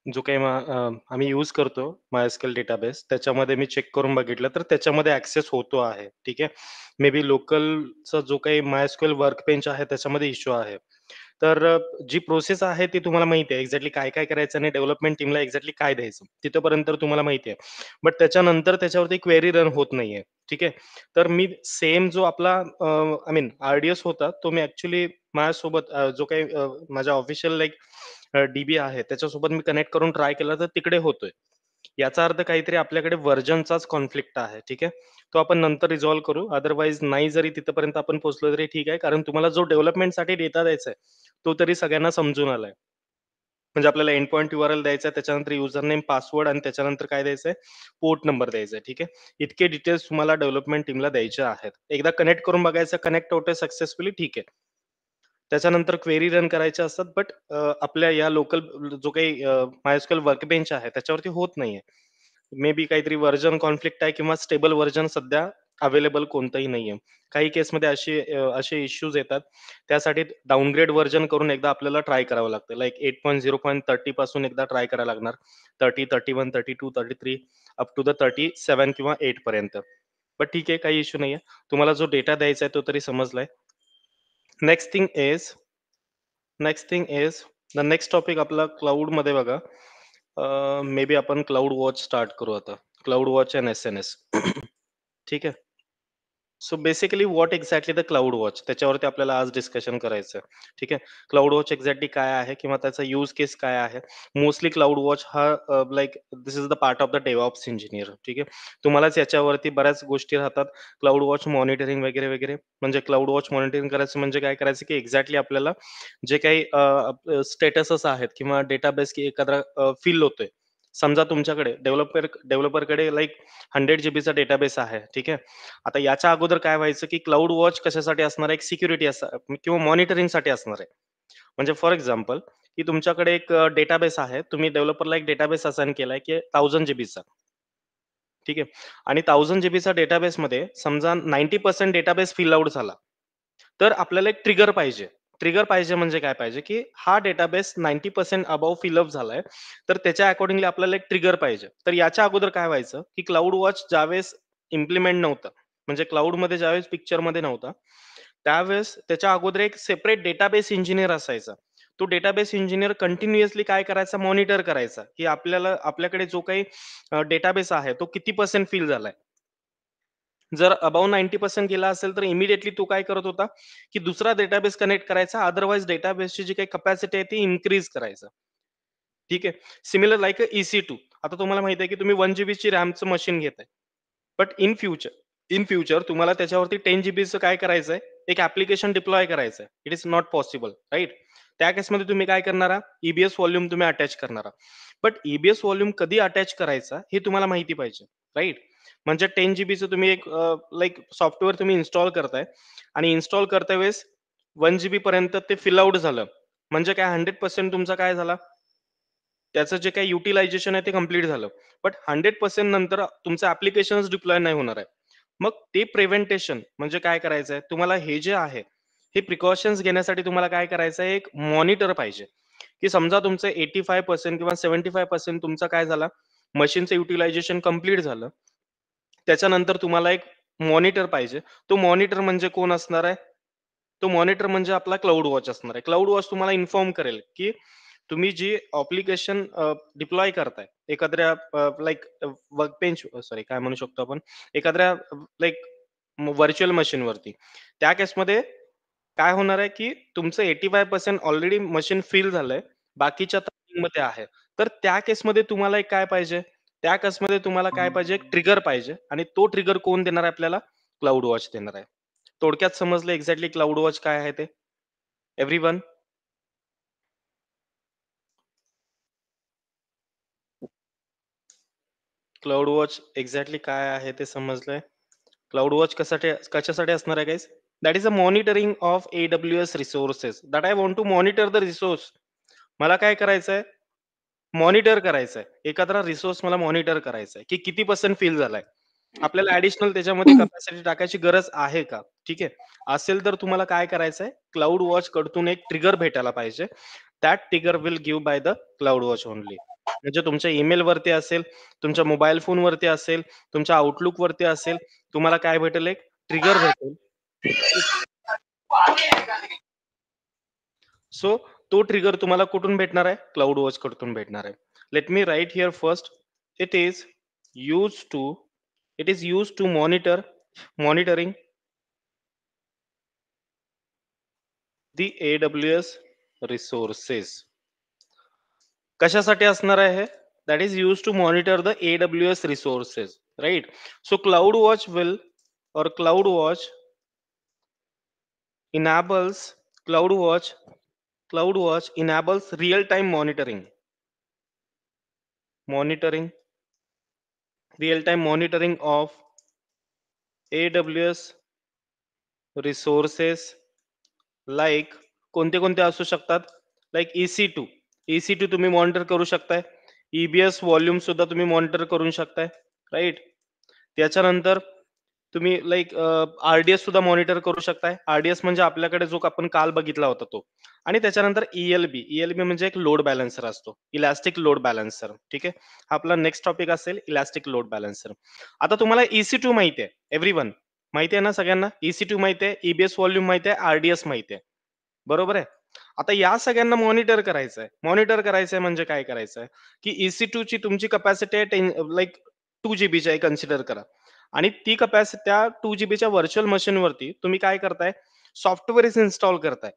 जो काही आम्ही यूज करतो MySQL डेटाबेस त्याच्यामध्ये मी चेक करून बघितलं तर त्याच्यामध्ये ॲक्सेस होतो आहे. ठीक आहे. मे बी लोकलचा जो काही MySQL वर्कबेंच आहे त्याच्यामध्ये इश्यू आहे. तर जी प्रोसेस आहे ती तुम्हाला माहिती आहे एक्झॅक्टली काय-काय करायचं आणि डेव्हलपमेंट टीमला एक्झॅक्टली काय द्यायचं. तिथपर्यंत तर तुम्हाला माहिती आहे. बट त्याच्यानंतर त्याच्यावरती क्वेरी रन होत नाहीये. ठीक आहे. तर मी सेम जो आपला आय मीन आर-डी-एस होता तो मी ॲक्चुअली माझ्यासोबत जो काही माझ्या ऑफिशियल लाइक डी-बी आहे त्याच्यासोबत मी कनेक्ट करून ट्राय केला तर तिकडे होतोय. याचा अर्थ काहीतरी आपल्याकडे व्हर्जनचाच कॉन्फ्लिक्ट आहे. ठीक आहे. तो आपण नंतर रिझॉल्व्ह करू. अदरवाईज नाही जरी तिथपर्यंत आपण पोहोचलो तरी ठीक आहे. कारण तुम्हाला जो डेव्हलपमेंटसाठी डेटा द्यायचा आहे, तो तरी सगळ्यांना समजून आलाय. म्हणजे आपल्याला एंड पॉइंट URL द्यायचा आहे, त्याच्यानंतर युजर नेम, पासवर्ड आणि त्याच्यानंतर काय द्यायचंय, पोर्ट नंबर द्यायचा आहे. ठीक आहे. इतके डिटेल्स तुम्हाला डेव्हलपमेंट टीमला द्यायचे आहेत. एकदा कनेक्ट करून बघायचं, कनेक्ट होतंय सक्सेसफुली ठीक आहे. त्याच्यानंतर क्वेरी रन करायच्या असतात, बट आपल्या या लोकल जो काही MySQL वर्कबेंच आहे त्याच्यावरती होत नाहीये. मे बी काहीतरी व्हर्जन कॉन्फ्लिक्ट आहे किंवा स्टेबल व्हर्जन सध्या अवेलेबल कोणतंही नाहीये. काही केसमध्ये असे इश्यूज येतात. त्यासाठी डाउनग्रेड व्हर्जन करून एकदा आपल्याला ट्राय करावं लागतं. लाइक 8.0.30 पासून एकदा ट्राय करायला लागणार. 30, 31, 32, 33 अप टू द 37 किंवा 8 पर्यंत. बट ठीक आहे, काही इश्यू नाहीये. तुम्हाला जो डेटा द्यायचा आहे तो तरी समजलाय. Next thing is next thing is the next topic आपला क्लाउडमध्ये बघा. मे बी आपण क्लाउड वॉच स्टार्ट करू आता. Cloud watch end S-N-S. ठीक आहे. So basically what exactly the cloud watch त्याच्यावरती आपल्याला आज डिस्कशन करायचं आहे. ठीक आहे. क्लाउड वॉच एक्झॅक्टली काय आहे किंवा त्याचा यूज केस काय आहे? मोस्टली क्लाउड वॉच हा like this is the part of the DevOps engineer. ठीक आहे. तुम्हालाच याच्यावरती बऱ्याच गोष्टी राहतात. क्लाउड वॉच मॉनिटरिंग वगैरे, वगैरे. म्हणजे क्लाउड वॉच मॉनिटरिंग करायचं म्हणजे काय करायचं, की एक्झॅक्टली आपल्याला जे काही स्टेटसेस आहेत किंवा डेटाबेस की एखादा फील होतोय. समजा तुमच्याकडे डेव्हलपरकडे लाइक 100 जीबीचा डेटाबेस आहे. ठीक आहे. आता याच्या अगोदर काय व्हायचं, की क्लाउड वॉच कशासाठी असणार आहे, एक सिक्युरिटी किंवा मॉनिटरिंगसाठी असणार आहे. म्हणजे फॉर एक्झाम्पल, की तुमच्याकडे एक डेटाबेस आहे. तुम्ही डेव्हलपरला एक डेटाबेस असाइन केलाय, की 1000 जीबीचा. ठीक आहे. आणि 1000 जीबीचा डेटाबेसमध्ये समजा 90% डेटाबेस फिल आउट झाला. तर आपल्याला एक ट्रिगर पाहिजे. ट्रिगर पाहिजे म्हणजे काय पाहिजे, की हा डेटाबेस 90% अबोव्ह फिल अप झालाय. तर त्याच्या अकॉर्डिंगली आपल्याला एक ट्रिगर पाहिजे. तर याच्या अगोदर काय व्हायचं, की क्लाउड वॉच ज्यावेळेस इम्प्लिमेंट नव्हतं, म्हणजे क्लाउडमध्ये ज्यावेळेस पिक्चरमध्ये नव्हता, त्यावेळेस त्याच्या अगोदर एक सेपरेट डेटाबेस इंजिनिअर असायचा. तो डेटाबेस इंजिनिअर कंटिन्युअसली काय करायचा, मॉनिटर करायचा, की आपल्याकडे जो काही डेटाबेस आहे, तो किती पर्सेंट फिल झालाय. जर अबाव 90% गेला असेल, तर इमिडिएटली तो काय करत होता, की दुसरा डेटाबेस कनेक्ट करायचा. अदरवाईज डेटाबेसची जी काही कॅपॅसिटी आहे ती इन्क्रीज करायचा. ठीक आहे. Similar like EC2. आता तुम्हाला माहिती आहे, की तुम्ही 1 जीबीची रॅमचं मशीन घेताय. बट इन फ्युचर तुम्हाला त्याच्यावरती 10 जीबीचं काय करायचंय, एक ॲप्लिकेशन डिप्लॉय करायचंय. It is not possible, right? त्या केसमध्ये तुम्ही काय करणार आहात, ई-बी-एस व्हॉल्यूम तुम्ही अटॅच करणार आहात. बट ई-बी-एस व्हॉल्यूम कधी अटॅच करायचा हे तुम्हाला माहिती पाहिजे, राइट? म्हणजे 10 जीबीचं तुम्ही एक लाइक सॉफ्टवेअर तुम्ही इन्स्टॉल करताय आणि इन्स्टॉल करता वेळेस 1 जीबी पर्यंत ते फिल आउट झालं. म्हणजे काय 100% तुमचा काय झाला, त्याचं जे काही युटिलायझेशन आहे ते कंप्लीट झालं. बट 100% नंतर तुमचं ॲप्लिकेशनच डिप्लॉय नाही होणार आहे. मग ते प्रिव्हेंटेशन म्हणजे काय करायचं आहे, तुम्हाला हे जे आहे, हे प्रिकॉशन्स घेण्यासाठी तुम्हाला काय करायचं आहे, एक मॉनिटर पाहिजे, की समजा तुमचं 85% किंवा 75% तुमचा काय झाला, मशीनचं युटिलायझेशन कंप्लीट झालं. त्याच्यानंतर तुम्हाला एक मॉनिटर पाहिजे. तो मॉनिटर म्हणजे कोण असणार आहे? तो मॉनिटर म्हणजे आपला क्लाउड वॉच असणार आहे. क्लाउड वॉच तुम्हाला इन्फॉर्म करेल, की तुम्ही जी ॲप्लिकेशन डिप्लॉय करताय एखाद्या लाइक वर्कबेंच सॉरी काय म्हणू शकतो आपण, एखाद्या लाइक व्हर्चुअल मशीनवरती. त्या केसमध्ये काय होणार आहे, की तुमचं 85% ऑलरेडी मशीन फिल झालंय. बाकीच्या मध्ये आहे. तर त्या केसमध्ये तुम्हाला एक काय पाहिजे, त्या केसमध्ये तुम्हाला काय पाहिजे, एक ट्रिगर पाहिजे आणि तो ट्रिगर कोण देणार आहे आपल्याला? क्लाउड वॉच देणार आहे. थोडक्यात समजलं एक्झॅक्टली क्लाउड वॉच काय आहे ते? एव्हरीवन? क्लाउड वॉच एक्झॅक्टली काय आहे ते समजलंय. क्लाउड वॉच कशासाठी असणार आहे guys? That is a monitoring of AWS resources that I want to monitor the resource. मला काय करायचंय? मॉनिटर करायचंय. एखादा रिसोर्स मला मॉनिटर करायचा की किती पर्सेंट फिल झालाय. आपल्याला ॲडिशनल त्याच्यामध्ये कॅपॅसिटी टाकायची गरज आहे का? ठीक आहे. असेल तर तुम्हाला काय करायचंय? क्लाउड वॉच कडून एक ट्रिगर भेटायला पाहिजे. That trigger will give by the cloud watch only. म्हणजे तुमच्या ईमेलवरती असेल, तुमच्या मोबाईल फोनवरती असेल, तुमच्या Outlookवरती असेल, तुम्हाला काय भेटेल एक ट्रिगर भेटेल. सो तो ट्रिगर तुम्हाला कुठून भेटणार आहे? CloudWatch कडून भेटणार आहे. Let me write here first. It is used to it is used to monitoring the AWS resources. कशासाठी असणार आहे हे? That is used to monitor the AWS resources, right? So CloudWatch enables CloudWatch CloudWatch enables real-time monitoring real-time monitoring of AWS resources like कोणते-कोणते असू शकतात? Like EC2. EC2 तुम्ही monitor करू शकताय. EBS व्हॉल्यूम सुद्धा तुम्ही मॉनिटर करू शकताय, राइट? त्याच्यानंतर तुम्ही लाइक आर-डी-एस सुद्धा मॉनिटर करू शकताय. आर-डी-एस म्हणजे आपल्याकडे जो आपण काल बघितला होता तो. आणि त्याच्यानंतर ई-एल-बी म्हणजे एक लोड बॅलन्सर असतो. इलॅस्टिक लोड बॅलन्सर, ठीक आहे? हा आपला नेक्स्ट टॉपिक असेल इलॅस्टिक लोड बॅलन्सर. आता तुम्हाला EC2 माहिती आहे, एव्हरीवन माहिती आहे ना सगळ्यांना? EC2 माहिती आहे, EBS व्हॉल्यूम माहिती आहे, आर-डी-एस माहिती आहे. बरोबर आहे? आता या सगळ्यांना मॉनिटर करायचं आहे. मॉनिटर करायचं आहे म्हणजे काय करायचं आहे, की EC2 ची तुमची कॅपॅसिटी आहे लाइक 2 जीबीची आहे कन्सिडर करा. आणि ती कॅपॅसिटी त्या 2 जीबीच्या व्हर्चुअल मशीनवरती तुम्ही काय करताय, सॉफ्टवेअर्स इन्स्टॉल करताय.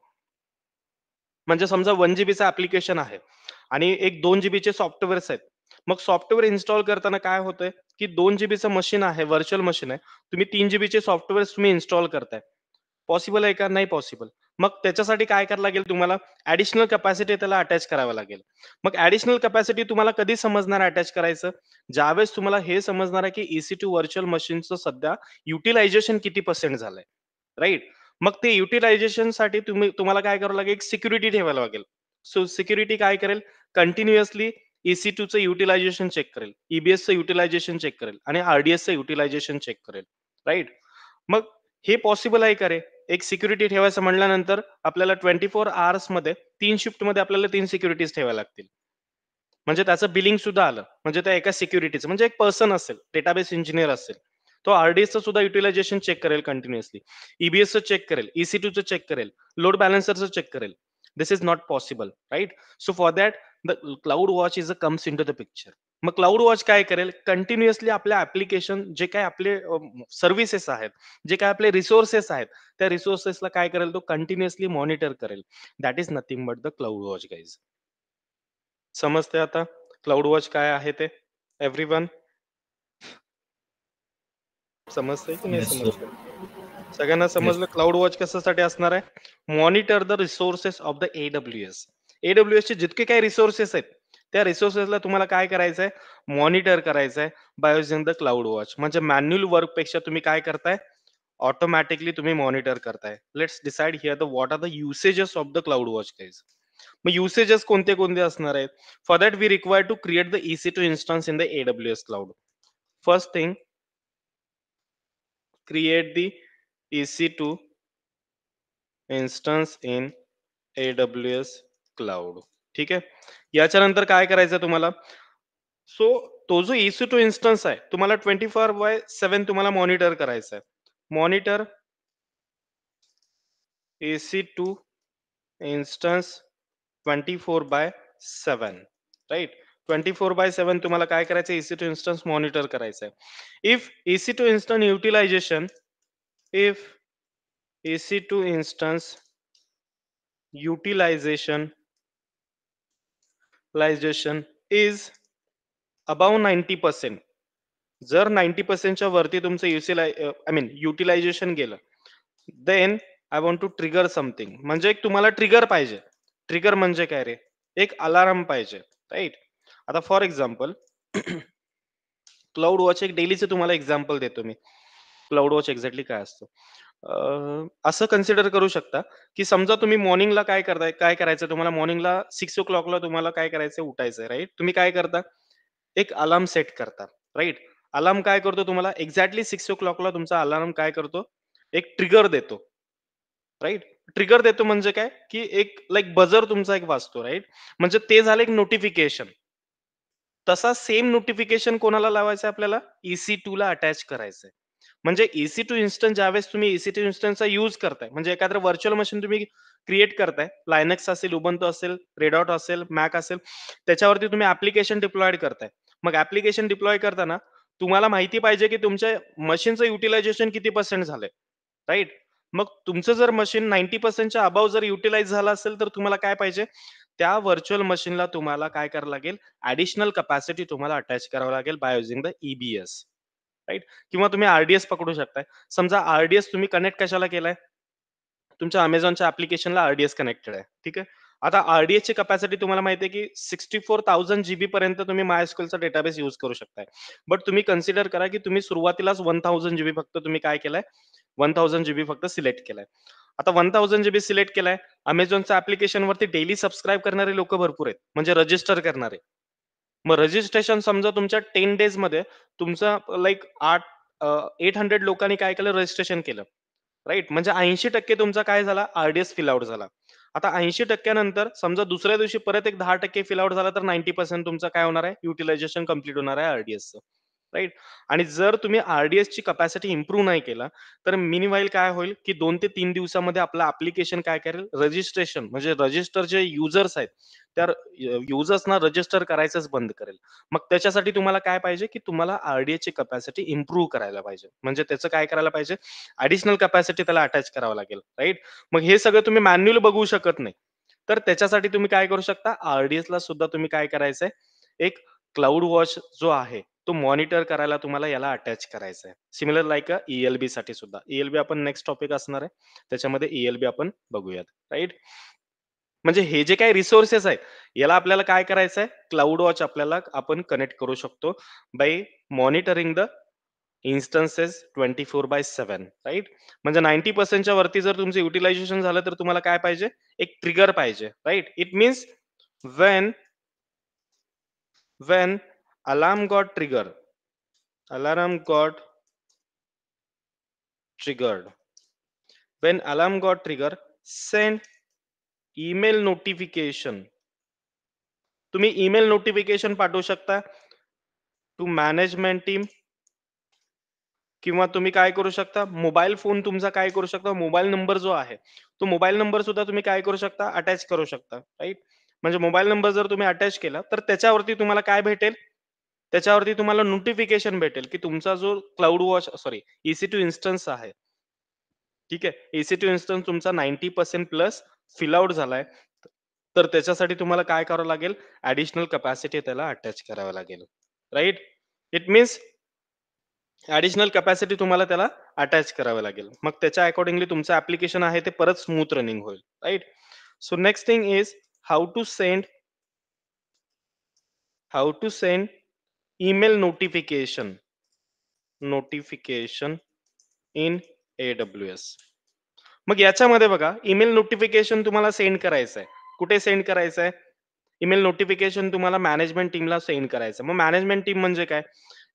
म्हणजे समजा 1 जीबीचं ॲप्लिकेशन आहे आणि एक 2 जीबीचे सॉफ्टवेअर्स आहेत. मग सॉफ्टवेअर इन्स्टॉल करताना काय होतंय, की 2 जीबीचं मशीन आहे, व्हर्चुअल मशीन आहे. तुम्ही 3 जीबीचे सॉफ्टवेअर्स तुम्ही इन्स्टॉल करताय. पॉसिबल आहे का? नाही पॉसिबल. मग त्याच्यासाठी काय करावं लागेल तुम्हाला? ॲडिशनल कॅपॅसिटी त्याला अटॅच करावं लागेल. मग ॲडिशनल कॅपॅसिटी तुम्हाला कधी समजणार अटॅच करायचं? ज्यावेळेस तुम्हाला हे समजणार आहे, की EC2 व्हर्चुअल मशीनचं सध्या युटिलायझेशन किती पर्सेंट झालंय, राइट? मग ते युटिलायझेशनसाठी तुम्हाला काय करावं लागेल? एक सिक्युरिटी ठेवायला लागेल. सो सिक्युरिटी काय करेल? कंटिन्युअसली EC2चं युटिलायझेशन चेक करेल, EBSचं युटिलायझेशन चेक करेल आणि आर-डी-एसचं युटिलायझेशन चेक करेल, राइट? मग हे पॉसिबल आहे का रे? एक सिक्युरिटी ठेवायचं म्हटल्यानंतर आपल्याला 24 अवर्समध्ये 3 शिफ्टमध्ये आपल्याला 3 सिक्युरिटीज ठेवाव्या लागतील. म्हणजे त्याचं बिलिंग सुद्धा आलं. म्हणजे त्या एका सिक्युरिटीचं म्हणजे एक पर्सन असेल, डेटाबेस इंजिनिअर असेल. तो आर-डी-एसचं सुद्धा युटिलायझेशन चेक करेल कंटिन्युअसली. EBSचं चेक करेल, EC2चं चेक करेल, लोड बॅलन्सरचं चेक करेल. This is not possible, right? So for that the cloud watch is a comes into the picture. मग क्लाउड वॉच काय करेल? कंटिन्युअसली आपल्या ॲप्लिकेशन जे काही आपले सर्व्हिसेस आहेत, जे काही आपले रिसोर्सेस आहेत, त्या रिसोर्सेसला काय करेल तो कंटिन्युअसली मॉनिटर करेल. That is nothing but the cloud watch guys. समजतंय आता क्लाउड वॉच काय आहे ते? एव्हरीवन समजतंय की नाही येस सर. समजतंय? सगळ्यांना येस. समजलं क्लाउड वॉच कशासाठी असणार आहे? Monitor the resources of the AWS. AWSचे जितके काही रिसोर्सेस आहेत, त्या रिसोर्सेसला तुम्हाला काय करायचं आहे? मॉनिटर करायचं आहे by using the cloud watch. म्हणजे मॅन्युअल वर्कपेक्षा तुम्ही काय करताय? ऑटोमॅटिकली तुम्ही मॉनिटर करताय. Let's decide here the what are the usages of the cloud watch guys. मग युसेजेस कोणते-कोणते असणार आहेत? For that we require to create the EC2 instance in the AWS cloud. First thing, create the EC2 instance in AWS cloud. ठीक आहे. याच्यानंतर काय करायचं तुम्हाला? सो तो जो EC2 इन्स्टन्स आहे, तुम्हाला 24/7 तुम्हाला मॉनिटर करायचा आहे. Monitor EC2 instance 24/7, right? 24/7 तुम्हाला काय करायचं? EC2 इन्स्टन्स मॉनिटर करायचं आहे. EC2 instance utilization if EC2 instance utilization utilization is above 90%. जर 90% च्या वरती तुमचं आय मीन युटिलायझेशन गेलं, then I want to trigger something. म्हणजे एक तुम्हाला ट्रिगर पाहिजे. ट्रिगर म्हणजे काय रे? एक अलार्म पाहिजे, राइट? आता फॉर एक्झाम्पल क्लाउड वॉच एक डेलीचं तुम्हाला एक्झाम्पल देतो मी. क्लाउड वॉच एक्झॅक्टली काय असतं? असं कन्सिडर करू शकता, की समजा तुम्ही मॉर्निंगला काय करताय, काय करायचं तुम्हाला मॉर्निंगला 6:00 ला तुम्हाला काय करायचंय? उठायचंय, राइट? तुम्ही काय करता? एक अलार्म सेट करता, राइट? अलार्म काय करतो तुम्हाला? एक्झॅक्टली 6:00 ला तुमचा अलार्म काय करतो? एक ट्रिगर देतो, राइट? ट्रिगर देतो म्हणजे काय? की एक लाइक बजर तुमचा एक वाजतो, राइट? म्हणजे ते झालं एक नोटिफिकेशन. तसा सेम नोटिफिकेशन कोणाला लावायचं आहे आपल्याला? EC2 ला अटॅच करायचंय. म्हणजे EC2 इन्स्टन्स ज्यावेळेस तुम्ही EC2 इन्स्टन्सचा यूज करताय, म्हणजे एखादं व्हर्चुअल मशीन तुम्ही क्रिएट करताय, Linux असेल, Ubuntu असेल, Red Hat असेल, Mac असेल, त्याच्यावरती तुम्ही ॲप्लिकेशन डिप्लॉयड करताय. मग ॲप्लिकेशन डिप्लॉय करताना तुम्हाला माहिती पाहिजे, की तुमच्या मशीनचं युटिलायझेशन किती पर्सेंट झालंय, राइट? मग तुमचं जर मशीन 90% च्या अबोव्ह जर युटिलाइज झालं असेल, तर तुम्हाला काय पाहिजे? त्या व्हर्चुअल मशीनला तुम्हाला काय करावं लागेल? ॲडिशनल कॅपॅसिटी तुम्हाला अटॅच करावं लागेल bye using the EBS, right? किंवा तुम्ही पकडू शकताय. समजा तुम्ही कनेक्ट कशाला केलाय? तुमच्या Amazonच्या ॲप्लिकेशनला कनेक्टेड आहे. ठीक आहे. आता ची कॅपॅसिटी तुम्हाला माहिती आहे, की 64,000 जीबी पर्यंत तुम्ही MySQLचा डेटाबेस यूज करू शकताय. बट तुम्ही कन्सिडर करा, की तुम्ही सुरुवातीलाच 1000 जीबी फक्त तुम्ही काय केलंय? 1000 जीबी फक्त सिलेक्ट केलाय. आता 1000 जीबी सिलेक्ट केलाय. Amazonच्या ॲप्लिकेशनवरती डेली सबस्क्राईब करणारे लोकं भरपूर आहेत. म्हणजे रजिस्टर करणारे. मग रजिस्ट्रेशन समजा तुमच्या 10 डेजमध्ये तुमचं लाइक 800 लोकांनी काय केलं? रजिस्ट्रेशन केलं. राइट? म्हणजे 80% तुमचा काय झाला? फिल आउट झाला. आता 80% नंतर समजा दुसऱ्या दिवशी परत एक 10% फिल आउट झाला, तर 90% तुमचं काय होणार आहे? युटिलायझेशन कंप्लीट होणार आहे राइट? आणि जर तुम्ही ची कॅपॅसिटी इम्प्रूव्ह नाही केला, तर मीनवाईल काय होईल, की 2 ते 3 दिवसामध्ये आपलं ॲप्लिकेशन काय करेल? रजिस्ट्रेशन म्हणजे रजिस्टर जे युजर्स आहेत, त्या युजर्सना रजिस्टर करायचंच बंद करेल. मग त्याच्यासाठी तुम्हाला काय पाहिजे, की तुम्हाला ची कॅपॅसिटी इम्प्रूव्ह करायला पाहिजे. म्हणजे त्याचं काय करायला पाहिजे? ॲडिशनल कॅपॅसिटी त्याला अटॅच करावं लागेल, राइट? मग हे सगळं तुम्ही मॅन्युअली बघू शकत नाही. तर त्याच्यासाठी तुम्ही काय करू शकता? ला सुद्धा तुम्ही काय करायचंय? एक क्लाउड वॉच जो आहे, तो मॉनिटर करायला तुम्हाला याला अटॅच करायचा आहे. सिमिलर लाइक साठी सुद्धा. आपण नेक्स्ट टॉपिक असणार आहे. त्याच्यामध्ये आपण बघूयात, राइट? म्हणजे हे जे काही रिसोर्सेस आहेत, याला आपल्याला काय करायचं आहे? क्लाउड वॉच आपल्याला आपण कनेक्ट करू शकतो by monitoring the instances 24/7, right? म्हणजे 90% च्या वरती जर तुमचं युटिलायझेशन झालं, तर तुम्हाला काय पाहिजे? एक ट्रिगर पाहिजे, right? It means when when alarm got trigger alarm got triggered when alarm got trigger send email notification. तुम्ही ईमेल नोटिफिकेशन पाठवू शकता टू मॅनेजमेंट टीम किंवा तुम्ही काय करू शकता, मोबाईल फोन तुमचा काय करू शकता, मोबाईल नंबर जो आहे, तो मोबाईल नंबर सुद्धा तुम्ही काय करू शकता, अटॅच करू शकता, राइट? म्हणजे मोबाईल नंबर जर तुम्ही अटॅच केला, तर त्याच्यावरती तुम्हाला काय भेटेल? त्याच्यावरती तुम्हाला नोटिफिकेशन भेटेल, की तुमचा जो cloud watch sorry EC2 instance आहे, ठीक आहे? EC2 इन्स्टन्स तुमचा 90% प्लस फिल आउट झालाय. तर त्याच्यासाठी तुम्हाला काय करावं लागेल? ॲडिशनल कॅपॅसिटी त्याला अटॅच करावं लागेल, right? It means additional capacity तुम्हाला त्याला अटॅच करावी लागेल. मग त्याच्या अकॉर्डिंगली तुमचं ॲप्लिकेशन आहे ते परत स्मूथ रनिंग होईल, right? So next thing is how to send how to send email notification in AWS. मग याच्यामध्ये बघा ईमेल नोटिफिकेशन तुम्हाला सेंड करायचं आहे. कुठे सेंड करायचं आहे? ईमेल नोटिफिकेशन तुम्हाला मॅनेजमेंट टीमला सेंड करायचं. मग मॅनेजमेंट टीम म्हणजे काय?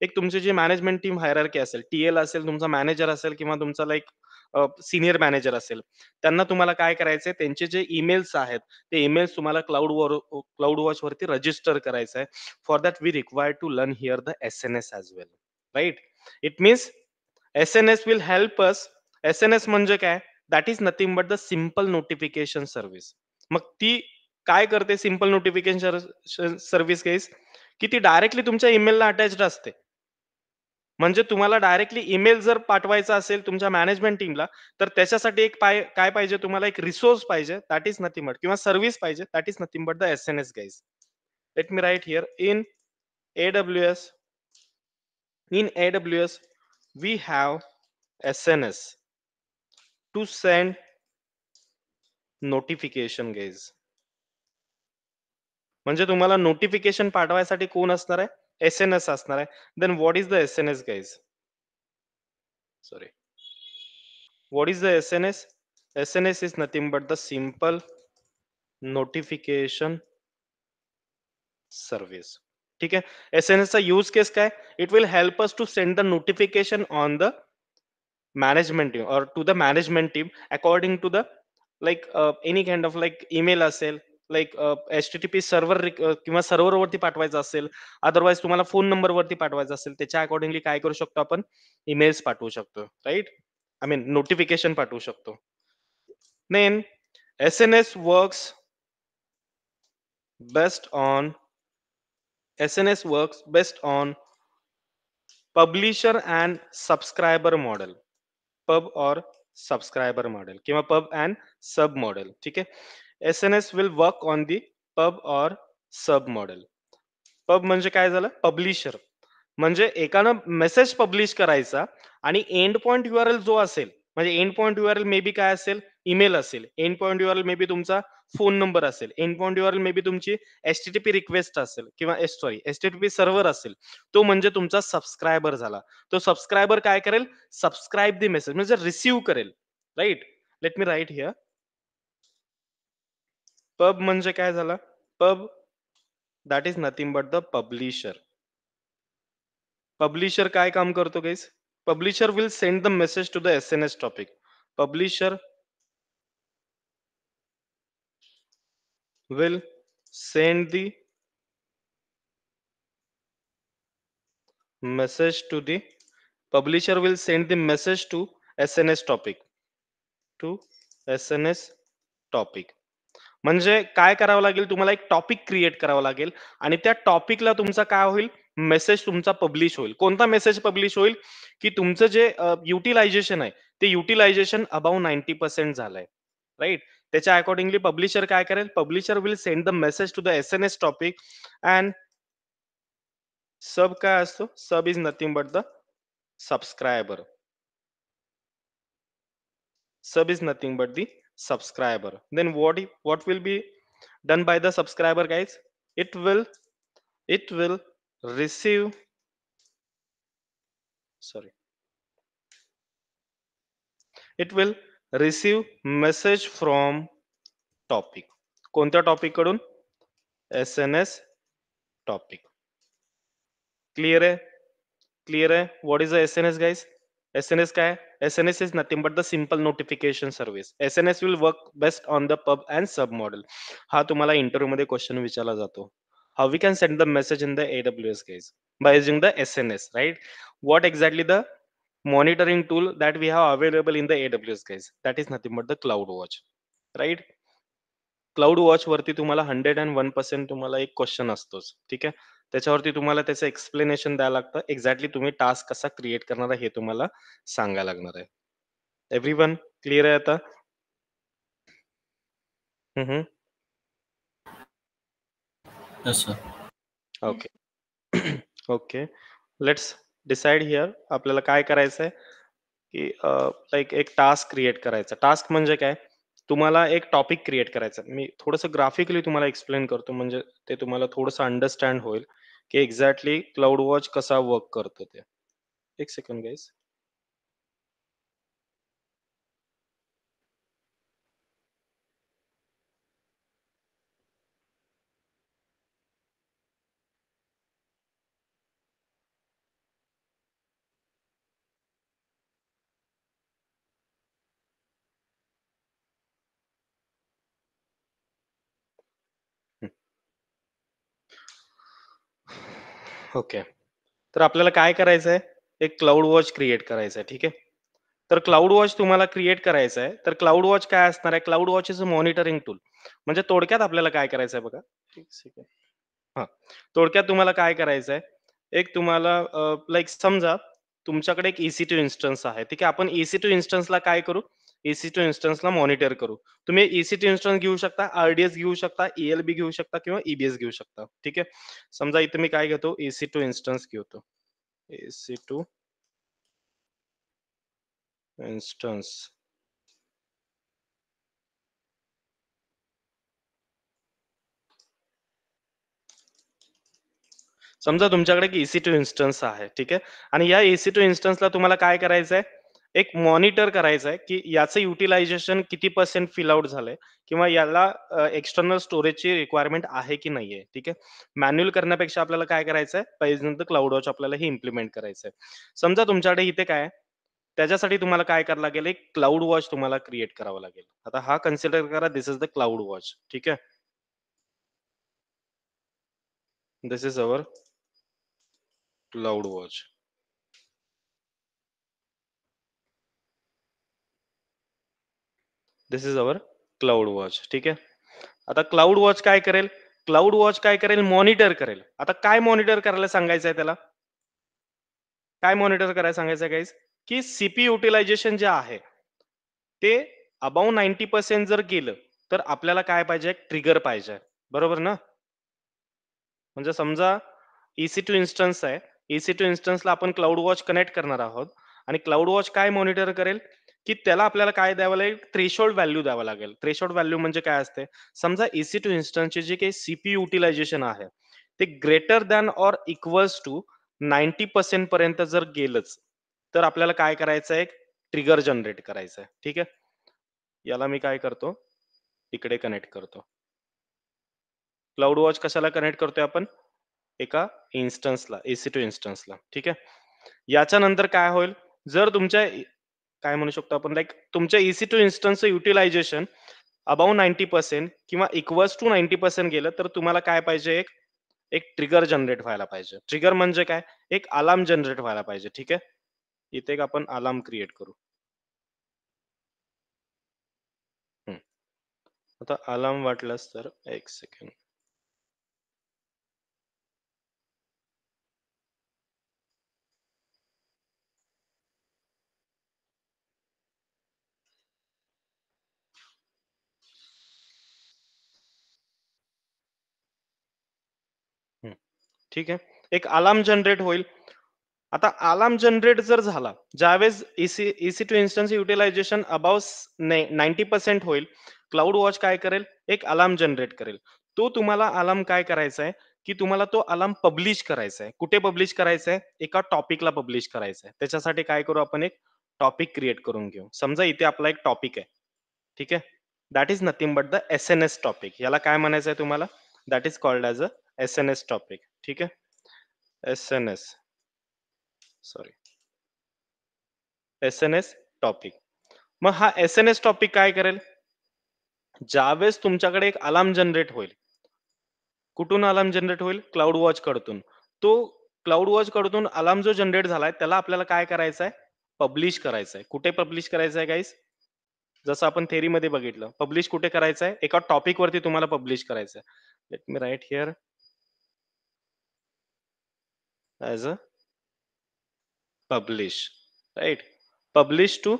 एक तुमची जी मॅनेजमेंट टीम हायरार्की असेल, असेल, तुमचा मॅनेजर असेल किंवा तुमचा लाइक सीनियर मॅनेजर असेल. त्यांना तुम्हाला काय करायचंय? त्यांचे जे ईमेल्स आहेत, ते ईमेल्स तुम्हाला क्लाउड वॉचवरती रजिस्टर करायचं आहे. For that we require to learn here the SNS as well, right? It means SNS will help us. SNS म्हणजे काय? That is nothing but the simple notification service. मग ती काय करते सिंपल नोटिफिकेशन सर्व्हिस केस, की ती डायरेक्टली तुमच्या ईमेलला अटॅच्ड असते. म्हणजे तुम्हाला डायरेक्टली ईमेल जर पाठवायचा असेल तुमच्या मॅनेजमेंट टीमला, तर त्याच्यासाठी एक काय पाहिजे तुम्हाला एक रिसोर्स पाहिजे, दॅट इज नथिंग बट किंवा सर्व्हिस पाहिजे, that is nothing but the SNS guys. Let me write here AWS in AWS we have SNS to send notification guys. म्हणजे तुम्हाला नोटिफिकेशन पाठवायसाठी कोण असणार आहे? SNS असणार आहे. Then what is the SNS guys? Sorry. What is the SNS? SNS is nothing but the simple notification service. ठीक आहे. SNS चा यूज केस काय? It will help us to send the notification on the management team or to the management team according to the like any kind of like email असेल, like HTTP server किंवा सर्व्हरवरती पाठवायचं असेल, otherwise तुम्हाला phone नंबरवरती पाठवायचं असेल, त्याच्या accordingly काय करू शकतो आपण? ईमेल्स पाठवू शकतो, राइट? आय मीन नोटिफिकेशन पाठवू शकतो. Then S N S works best on S N S works best on publisher and subscriber model. Pub और सबस्क्रायबर मॉडेल किंवा पब अँड सब मॉडेल. ठीक आहे. S N S will work on the pub और sub model. Pub म्हणजे काय झालं? पब्लिशर. म्हणजे एकानं मेसेज पब्लिश करायचा आणि एंड पॉइंट यूआरएल जो असेल, म्हणजे end point URL may be काय असेल? ईमेल असेल. End point URL may be तुमचा फोन नंबर असेल. End point URL may be तुमची एच-टी-टी-पी रिक्वेस्ट असेल किंवा एच-टी-टी-पी सर्व्हर असेल. तो म्हणजे तुमचा सबस्क्रायबर झाला. तो सबस्क्रायबर काय करेल? सबस्क्राईब दी मेसेज म्हणजे रिसीव्ह करेल. Right? Let me write here. Pub म्हणजे काय झालं? Pub that is nothing but the publisher. Publisher काय काम करतो guys? Publisher will send the message to the S-N-S topic. Publisher will send the message to the publisher will send the message to SNS topic to SNS topic. म्हणजे काय करावं लागेल? तुम्हाला एक topic create करावं लागेल आणि त्या टॉपिकला तुमचा काय होईल? मेसेज तुमचा पब्लिश होईल. कोणता मेसेज पब्लिश होईल? की तुमचं जे युटिलायझेशन आहे, ते युटिलायझेशन अबाव 90% झालंय. राइट? त्याच्या अकॉर्डिंगली पब्लिशर काय करेल? Publisher will send the message to the S-N-S topic and sub काय असतो? Sub is nothing but the subscriber. Sub is nothing but the subscriber. Then what will be done by the subscriber, guys? It will it will receive sorry. It will receive message from topic. कोणत्या topic कडून? SNS topic. Clear आहे? Clear आहे? What is the SNS guys? SNS काय? SNS is nothing but the simple notification service. SNS will work best on the pub and sub model. हा तुम्हाला इंटरव्ह्यूमध्ये question विचारला जातो. How we can send the message in the AWS guys? By using the SNS, right? What exactly the monitoring tool that we have available in the AWS guys? That is nothing but the CloudWatch, right? Cloud watch वरती तुम्हाला 101% तुम्हाला एक question असतोच. ठीक आहे. त्याच्यावरती तुम्हाला त्याचं एक्सप्लेनेशन द्यावं लागतं. एक्झॅक्टली तुम्ही टास्क कसा क्रिएट करणार आहे हे तुम्हाला सांगायला लागणार आहे. एव्हरीवन क्लिअर आहे आता? हं, Yes, sir. Okay. Okay. Let's decide here. आपल्याला काय करायचंय, की लाइक एक टास्क क्रिएट करायचा. टास्क म्हणजे काय? तुम्हाला एक टॉपिक क्रिएट करायचा. मी थोडंसं ग्राफिकली तुम्हाला एक्सप्लेन करतो म्हणजे ते तुम्हाला थोडंसं अंडरस्टँड होईल, की एक्झॅक्टली क्लाउड वॉच कसा वर्क करतो ते. एक सेकंड गाईज. ओके. तर आपल्याला काय करायचंय? एक क्लाउड वॉच क्रिएट करायचा आहे. ठीक आहे. तर क्लाउड वॉच तुम्हाला क्रिएट करायचा आहे. तर क्लाउड वॉच काय असणार आहे? Cloud watch is a monitoring tool. म्हणजे थोडक्यात आपल्याला काय करायचं आहे बघा. एक सेकंड. हां. थोडक्यात तुम्हाला काय करायचं आहे? एक तुम्हाला लाइक समजा तुमच्याकडे एक EC2 इन्स्टन्स आहे. ठीक आहे. आपण EC2 इन्स्टन्सला काय करू? EC2 इन्स्टन्सला मॉनिटर करू. तुम्ही EC2 इन्स्टन्स घेऊ शकता, RDS घेऊ शकता, ELB घेऊ शकता किंवा EBS घेऊ शकता. ठीक आहे. समजा इथे मी काय घेतो? EC2 इन्स्टन्स घेतो. EC2 instance. समजा तुमच्याकडे एक EC2 इन्स्टन्स आहे, ठीक आहे. आणि या EC2 इन्स्टन्सला तुम्हाला काय करायचंय? एक मॉनिटर करायचं आहे, की याचं युटिलायझेशन किती पर्सेंट फिल आउट झालंय किंवा याला एक्सटर्नल स्टोरेजची रिक्वायरमेंट आहे की नाहीये, ठीक आहे. मॅन्युअल करण्यापेक्षा आपल्याला काय करायचंय? पहिल्यांदा क्लाउड वॉच आपल्याला हे इम्प्लिमेंट करायचंय. समजा तुमच्याकडे इथे काय आहे? त्याच्यासाठी तुम्हाला काय करावं लागेल? एक क्लाउड वॉच तुम्हाला क्रिएट करावं लागेल. आता हा कन्सिडर करा, this is the cloud watch, ठीक आहे. This is our CloudWatch. This is our cloud watch. ठीक आहे. आता क्लाउड वॉच काय करेल? क्लाउड वॉच काय करेल? मॉनिटर करेल. आता काय मॉनिटर करायला सांगायचं आहे त्याला? काय मॉनिटर करायला सांगायचं आहे गाईज? की सीपी युटिलायझेशन जे आहे ते अबाव 90% जर गेलं, तर आपल्याला काय पाहिजे? एक ट्रिगर पाहिजे. बरोबर ना? म्हणजे समजा EC2 इन्स्टन्स आहे. EC2 इन्स्टन्सला आपण क्लाउड वॉच कनेक्ट करणार आहोत आणि क्लाउड वॉच काय मॉनिटर करेल, की त्याला आपल्याला काय द्यावं लागेल? थ्रेशोल्ड व्हॅल्यू द्यावं लागेल. थ्रेशोल्ड व्हॅल्यू म्हणजे काय असते? समजा EC2 इन्स्टन्सचे जे काही सीपीयू युटिलायझेशन आहे, ते greater than or equals to 90% पर्यंत जर गेलंच, तर आपल्याला काय करायचं आहे? ट्रिगर जनरेट करायचं आहे. ठीक आहे. याला मी काय करतो? इकडे कनेक्ट करतो. क्लाउड वॉच कशाला कनेक्ट करतोय आपण? एका इन्स्टन्सला, EC2 इन्स्टन्सला. ठीक आहे. याच्यानंतर काय होईल? जर तुमच्या काय म्हणू शकतो आपण लाइक तुमच्या EC2 इन्स्टन्सचं युटिलायझेशन अबाव 90% किंवा इक्वल्स टू 90% गेलं, तर तुम्हाला काय पाहिजे? एक एक ट्रिगर जनरेट व्हायला पाहिजे. ट्रिगर म्हणजे काय? एक अलार्म जनरेट व्हायला पाहिजे. ठीक आहे. इथे एक आपण अलार्म क्रिएट करू. हं. आता अलार्म वाटलास तर 1 सेकंड. हं. ठीक आहे. एक अलार्म जनरेट होईल. आता अलार्म जनरेट जर झाला, ज्यावेळेस EC2 इन्स्टन्स युटिलायझेशन अबाव 90% होईल, क्लाउड वॉच काय करेल? एक अलार्म जनरेट करेल. तो तुम्हाला अलार्म काय करायचा आहे, की तुम्हाला तो अलार्म पब्लिश करायचा आहे. कुठे पब्लिश करायचा आहे? एका टॉपिकला पब्लिश करायचा आहे. त्याच्यासाठी काय करू आपण? एक टॉपिक क्रिएट करून घेऊ. समजा इथे आपला एक टॉपिक आहे. ठीक आहे. That is nothing but the SNS topic. याला काय म्हणायचं आहे तुम्हाला? That is called as a SNS topic. ठीक आहे. SNS sorry. SNS topic. मग हा SNS टॉपिक काय करेल? ज्यावेळेस तुमच्याकडे एक अलार्म जनरेट होईल. कुठून अलार्म जनरेट होईल? क्लाउड वॉच कडून. तो क्लाउड वॉच कडून अलार्म जो जनरेट झालाय त्याला आपल्याला काय करायचं आहे? पब्लिश करायचं आहे. कुठे पब्लिश करायचं आहे गाईज? जसं आपण थेअरीमध्ये बघितलं. पब्लिश कुठे करायचं आहे? एका टॉपिकवरती तुम्हाला पब्लिश करायचं आहे. Let me write here as a publish. Right? Publish to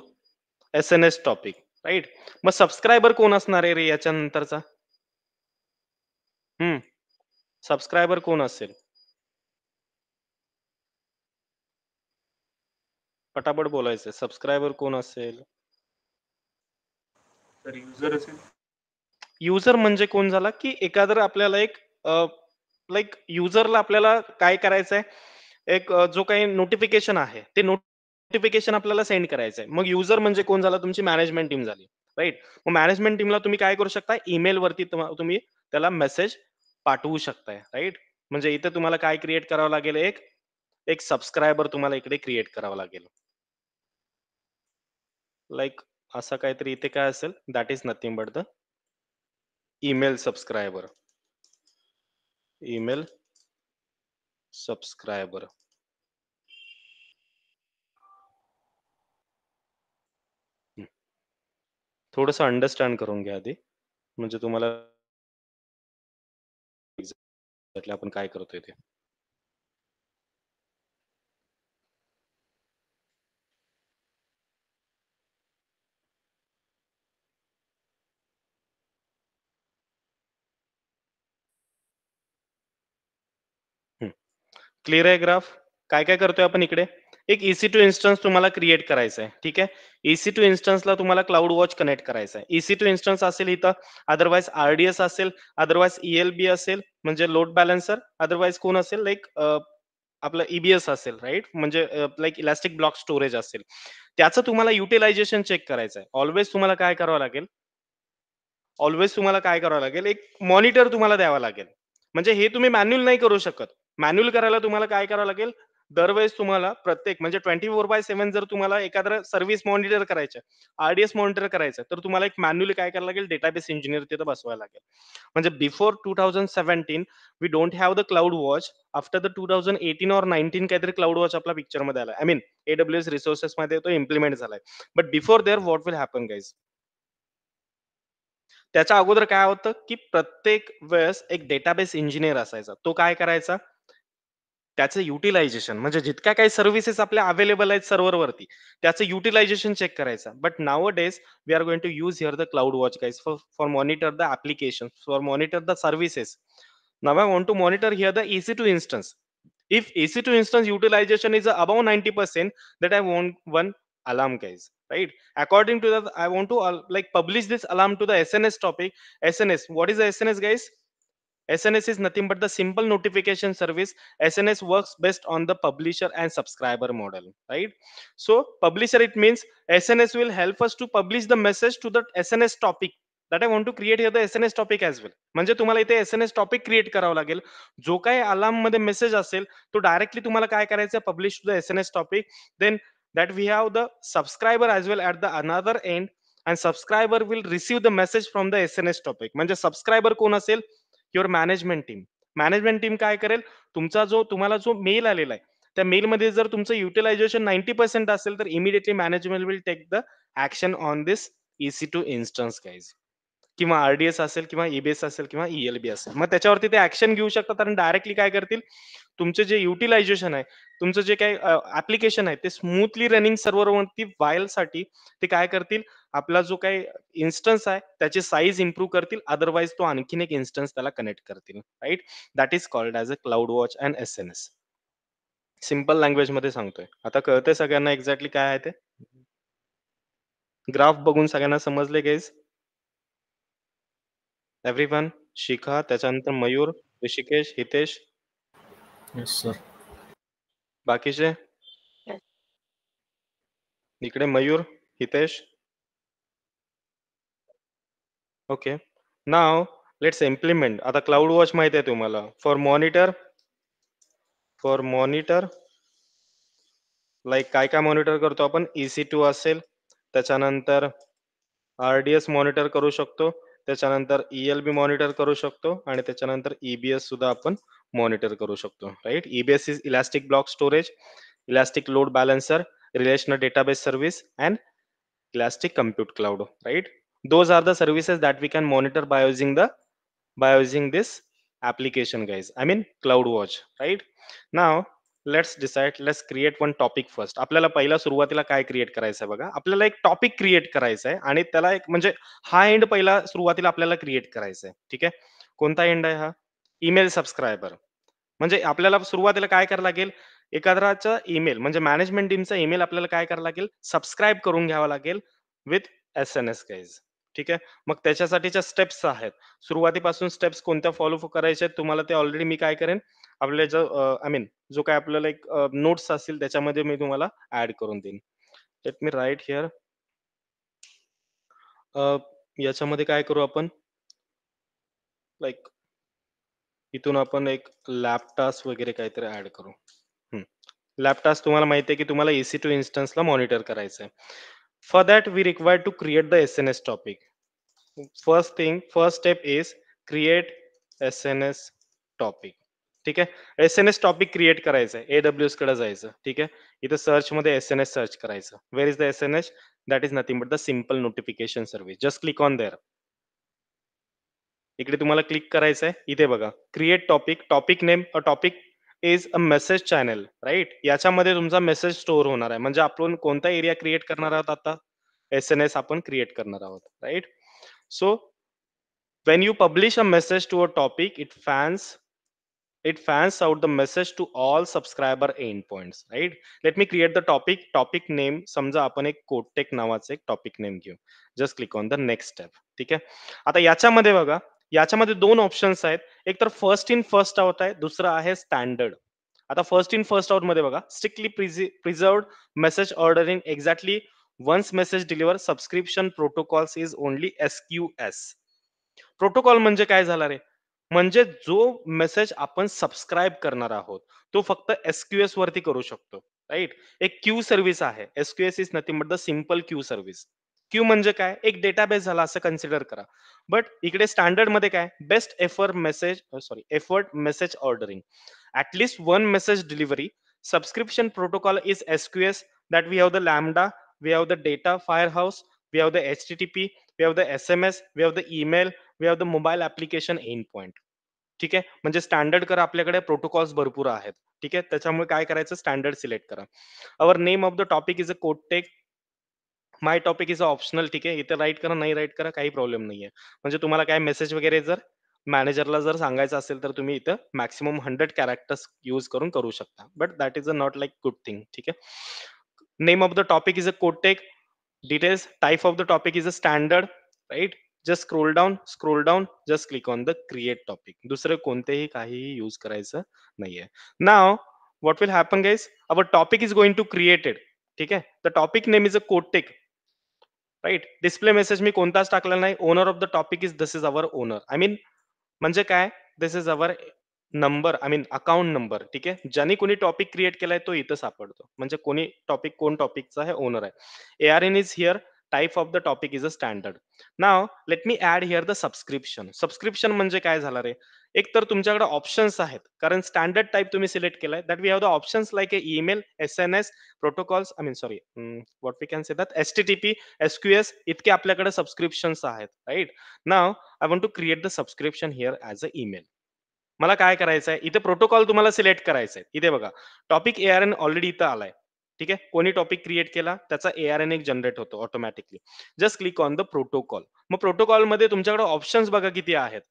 SNS topic. Right? मग सबस्क्रायबर कोण असणार आहे रे याच्यानंतरचा? हं. सबस्क्रायबर कोण असेल? पटापट बोलायचं. सबस्क्रायबर कोण असेल? तर युजर असेल. युजर म्हणजे कोण झाला, की एखादं आपल्याला एक लाइक युजरला आपल्याला काय करायचंय, एक जो काही नोटिफिकेशन आहे, ते नोटिफिकेशन आपल्याला सेंड करायचंय. मग युजर म्हणजे कोण झाला? तुमची मॅनेजमेंट टीम झाली. राइट? मग मॅनेजमेंट टीमला तुम्ही काय करू शकता? ईमेलवरती तुम्ही त्याला मेसेज पाठवू शकताय. राइट? म्हणजे इथे तुम्हाला काय क्रिएट करावं लागेल? एक एक सबस्क्रायबर तुम्हाला इकडे क्रिएट करावा लागेल. लाइक असं काहीतरी इथे काय असेल? That is nothing but the email subscriber. Email subscriber. हं. थोडंसं अंडरस्टँड करून घ्या आधी. म्हणजे तुम्हाला एक्झॅक्टली आपण काय करतोय ते. हं. क्लिअर आहे ग्राफ? काय-काय करतोय आपण इकडे? एक EC2 इन्स्टन्स तुम्हाला क्रिएट करायचा आहे. ठीक आहे. EC2 इन्स्टन्सला तुम्हाला क्लाउड वॉच कनेक्ट करायचा आहे. EC2 इन्स्टन्स असेल इथं, अदरवाईज RDS असेल, अदरवाईज ELB असेल, म्हणजे लोड बॅलन्सर, अदरवाईज कोण असेल लाइक आपलं EBS असेल, राइट? म्हणजे लाइक इलास्टिक ब्लॉक स्टोरेज असेल. त्याचं तुम्हाला युटिलायझेशन चेक करायचं आहे. ऑल्वेज तुम्हाला काय करावं लागेल? ऑल्वेज तुम्हाला काय करावं लागेल? एक मॉनिटर तुम्हाला द्यावा लागेल. म्हणजे हे तुम्ही मॅन्युअल नाही करू शकत. मॅन्युअल करायला तुम्हाला काय करावं लागेल? दरवेळेस तुम्हाला प्रत्येक म्हणजे 24/7 जर तुम्हाला एखादं सर्व्हिस मॉनिटर करायचं, आर-डी-एस मॉनिटर करायचं, तर तुम्हाला एक मॅन्युअली काय करायला लागेल, डेटाबेस इंजिनिअर तिथं बसवायला लागेल. म्हणजे before 2017 we don't have the cloud watch. After the 2018 और 19 काहीतरी क्लाउड वॉच आपल्या पिक्चरमध्ये आला. आय मीन AWS रिसोर्सेसमध्ये तो इम्प्लिमेंट झालाय. But before there what will happen guys? त्याच्या अगोदर काय होतं, की प्रत्येक वेळेस एक डेटाबेस इंजिनिअर असायचा. तो काय करायचा, त्याचं युटिलायझेशन म्हणजे जितक्या काही सर्व्हिसेस आपल्या अवेलेबल आहेत सर्व्हरवरती, त्याचं युटिलायझेशन चेक करायचं. But now days we are going to use here the cloud watch guys for for monitor the application, for monitor the services. Now I want to monitor here the EC2 instance. If EC2 instance utilization is above 90%, that I want one alarm guys, right? According to that, I want to like publish this alarm to the SNS topic. SNS, what is the SNS guys? SNS is nothing but the simple notification service. SNS works best on the publisher and subscriber model, right? So publisher, it means SNS will help us to publish the message to the SNS topic that I want to create here the SNS topic as well. म्हणजे तुम्हाला इथे SNS topic create करावा लागेल. जो काही alarm मध्ये message असेल तो डायरेक्टली तुम्हाला काय करायचं, publish to the SNS topic. Then that we have the subscriber as well at the another end, and subscriber will receive the message from the SNS topic. म्हणजे सबस्क्रायबर कोण असेल, your management team. Management team काय करेल, तुमचा जो तुम्हाला जो mail आलेला आहे त्या मेलमध्ये जर तुमचं युटिलायझेशन 90% असेल तर immediately management will take the action on this EC2 instance guys. किंवा आर-डी-एस असेल किंवा ई-बी-एस असेल किंवा ई-एल-बी असेल. मग त्याच्यावरती ते ऍक्शन घेऊ शकतात आणि डायरेक्टली काय करतील, तुमचे जे युटिलायझेशन आहे, तुमचं जे काही ॲप्लिकेशन आहे, ते स्मूथली रनिंग सर्व्हरवरती व्हायलसाठी ते काय करतील, आपला जो काही इन्स्टन्स आहे, त्याची साईज इम्प्रूव्ह करतील. अदरवाईज तो आणखीन एक इन्स्टन्स त्याला कनेक्ट करतील. Right? That is called as a cloud watch and SNS. Simple लँग्वेजमध्ये सांगतोय. आता कळतंय सगळ्यांना एक्झॅक्टली काय आहे ते? ग्राफ बघून सगळ्यांना समजले गाईज? एव्हरीवन? शिखा, त्याच्यानंतर मयूर, ऋषिकेश, हितेश, Yes, sir. बाकीचे? इकडे Mayur, Hitesh. Okay. Now let's implement. आता क्लाउड वॉच माहिती आहे तुम्हाला. फॉर मॉनिटर लाइक काय मॉनिटर करतो आपण? EC2 असेल, त्याच्यानंतर आर-डी-एस मॉनिटर करू शकतो, त्याच्यानंतर ELB मॉनिटर करू शकतो आणि त्याच्यानंतर ई-बी-एस सुद्धा आपण मॉनिटर करू शकतो. Right? EBS is elastic block storage, elastic load balancer, relational database service and Elastic Compute Cloud, right? Those are the services that we can monitor by using this application, guys. I mean CloudWatch, right? Now let's decide. Let's create one topic first. आपल्याला पहिला सुरुवातीला काय create करायचं आहे बघा. आपल्याला एक topic create करायचा आहे आणि त्याला एक म्हणजे हा एंड पहिला सुरुवातीला आपल्याला क्रिएट करायचा आहे. ठीक आहे? कोणता एंड आहे हा? Email subscriber. म्हणजे आपल्याला सुरुवातीला काय करावं लागेल, एखाद्याचा ईमेल म्हणजे मॅनेजमेंट टीमचा ईमेल आपल्याला काय करावं लागेल, सबस्क्राईब करून घ्यावा लागेल विथ SNS गाईज. ठीक आहे. मग त्याच्यासाठीच्या स्टेप्स आहेत. सुरुवातीपासून स्टेप्स कोणत्या फॉलो करायच्या आहेत तुम्हाला ते ऑलरेडी मी काय करेन, आपल्या जो आय मीन जो काय आपल्याला एक नोट्स असतील त्याच्यामध्ये मी तुम्हाला ऍड करून देईन. Let me write here. याच्यामध्ये काय करू आपण, लाईक इथून आपण एक लॅब टास्क वगैरे काहीतरी ऍड करू. लॅब टास्क तुम्हाला माहिती आहे की तुम्हाला EC2 इन्स्टन्सला मॉनिटर करायचं आहे. For that we require to create the SNS topic. First step is create SNS topic. ठीक आहे. SNS टॉपिक क्रिएट करायचं आहे. AWS कडे जायचं. ठीक आहे. इथं सर्च मध्ये SNS सर्च करायचं. Where is the SNS? That is nothing but the simple notification service. Just click on there. इकडे तुम्हाला क्लिक करायचं आहे. इथे बघा, create topic. Topic name a topic is a message channel, right? याच्यामध्ये तुमचा मेसेज स्टोअर होणार आहे. म्हणजे आपण कोणता एरिया क्रिएट करणार आहोत आता? SNS आपण क्रिएट करणार आहोत, right? So when you publish a message to a topic, it fans out the message to all subscriber endpoints, right? Let me create the topic name. समजा आपण एक कोटेक नावाचं एक टॉपिक नेम घेऊ. Just click on the next step. ठीक आहे. आता याच्यामध्ये बघा, याच्यामध्ये दोन ऑप्शन्स आहेत. एक तर फर्स्ट इन फर्स्ट आउट आहे, दुसरं आहे स्टँडर्ड. आता फर्स्ट इन फर्स्ट आउट मध्ये बघा, strictly preserved message ordering exactly once message deliver subscription protocols is only SQS. Protocol म्हणजे काय झाला रे? म्हणजे जो मेसेज आपण सबस्क्राईब करणार आहोत, तो फक्त एस-क्यू-एस वरती करू शकतो, राइट? एक क्यू सर्व्हिस आहे. S-Q-S is nothing but the simple Q service. Q म्हणजे काय? एक डेटाबेस झाला असं कन्सिडर करा. बट इकडे स्टँडर्डमध्ये काय? Best effort message ordering. At least one message delivery. Subscription protocol is S-Q-S that we have the Lambda, we have the data firehouse, we have the HTTP, we have the SMS, we have the email, we have the mobile application endpoint. ठीक आहे. म्हणजे standard करा, आपल्याकडे protocols भरपूर आहेत. ठीक आहे. त्याच्यामुळे काय करायचं, स्टँडर्ड सिलेक्ट करा. Our name of the topic is a code tech. My topic is optional. ठीक आहे. इथे राईट करा, नाही राईट करा, काही प्रॉब्लेम नाहीये. म्हणजे तुम्हाला काय मेसेज वगैरे जर मॅनेजरला जर सांगायचं असेल तर तुम्ही इथं मॅक्सिमम 100 कॅरेक्टर्स यूज करू शकता. But that is a not like good thing. ठीक आहे. Name of the topic is a code tech. Details, type of the topic is a standard, right? Just scroll down, just click on the create topic. दुसरे कोणतेही काहीही use करायचं नाहीये. Now, what will happen guys? Our topic is going to created. ठीक आहे. The topic name is a code tech, right? Display message मी कोणताच टाकलेला नाही. Owner of the topic is this is our owner. I mean म्हणजे काय? This is our number, I mean account number. ठीक आहे. ज्यांनी कोणी टॉपिक क्रिएट केलाय तो इथं सापडतो. म्हणजे कोणी टॉपिक, कोण टॉपिकचा हे ओनर आहे. ARN is here. Type of the topic is a standard. Now let me add here the subscription. Subscription म्हणजे काय झालं रे? एक तर तुमच्याकडे ऑप्शन्स आहेत, कारण स्टँडर्ड टाइप तुम्ही सिलेक्ट केलाय. That we have the options like email, SMS, protocols, I mean sorry, what we can say that HTTP, SQS, इतके आपल्याकडे सबस्क्रिप्शन्स आहेत, right? Now I want to create the subscription here as a email. मला काय करायचं आहे, इथे protocol तुम्हाला select करायचा आहे. इथे बघा, टॉपिक ARN ऑलरेडी इथं आलाय. ठीक आहे. कोणी टॉपिक क्रिएट केला त्याचा ARN एक जनरेट होतो automatically. Just click on the protocol. मग प्रोटोकॉलमध्ये तुमच्याकडे ऑप्शन्स बघा किती आहेत.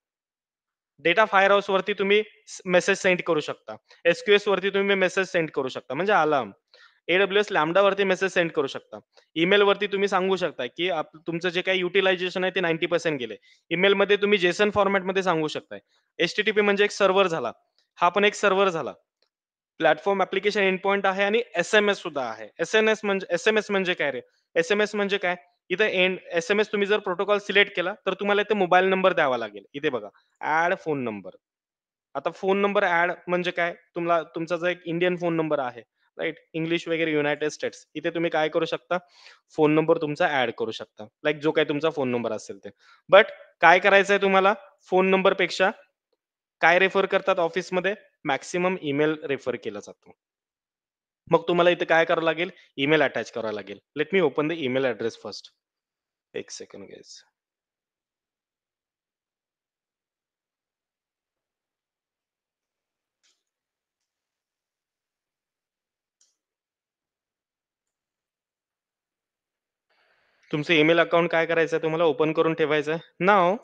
डेटा फायर हाऊस वरती तुम्ही मेसेज सेंड करू शकता. SQS वरती तुम्ही मेसेज सेंड करू शकता, म्हणजे अलार्म. AWS लॅम्बडा वरती मेसेज सेंड करू शकता. ईमेल वरती तुम्ही सांगू शकता, की तुमचं जे काही युटिलायझेशन आहे ते 90% गेले. ईमेलमध्ये तुम्ही जेसन फॉर्मॅटमध्ये सांगू शकताय. HTTP म्हणजे एक सर्व्हर झाला. हा पण एक सर्व्हर झाला. प्लॅटफॉर्म ॲप्लिकेशन एंड पॉइंट आहे आणि SMS सुद्धा आहे. SMS म्हणजे काय रे? SMS म्हणजे काय? इथे SMS तुम्ही जर प्रोटोकॉल सिलेक्ट केला, तर तुम्हाला इथे मोबाईल नंबर द्यावा लागेल. इथे बघा, ॲड फोन नंबर. आता फोन नंबर ॲड म्हणजे काय? तुमचा जो एक इंडियन फोन नंबर आहे, राइट? इंग्लिश वगैरे युनायटेड स्टेट्स. इथे तुम्ही काय करू शकता? फोन नंबर तुमचा ॲड करू शकता. लाइक जो काही तुमचा फोन नंबर असेल ते. बट काय करायचंय तुम्हाला? फोन नंबरपेक्षा काय रेफर करतात ऑफिसमध्ये? मॅक्सिमम ईमेल रेफर केला जातो. मग तुम्हाला इथे काय करावं लागेल? ईमेल अटॅच करावा लागेल. Let me open the email address first. एक सेकंड गाईज. तुमचं ईमेल अकाउंट काय करायचंय? तुम्हाला ओपन करून ठेवायचंय. नाऊ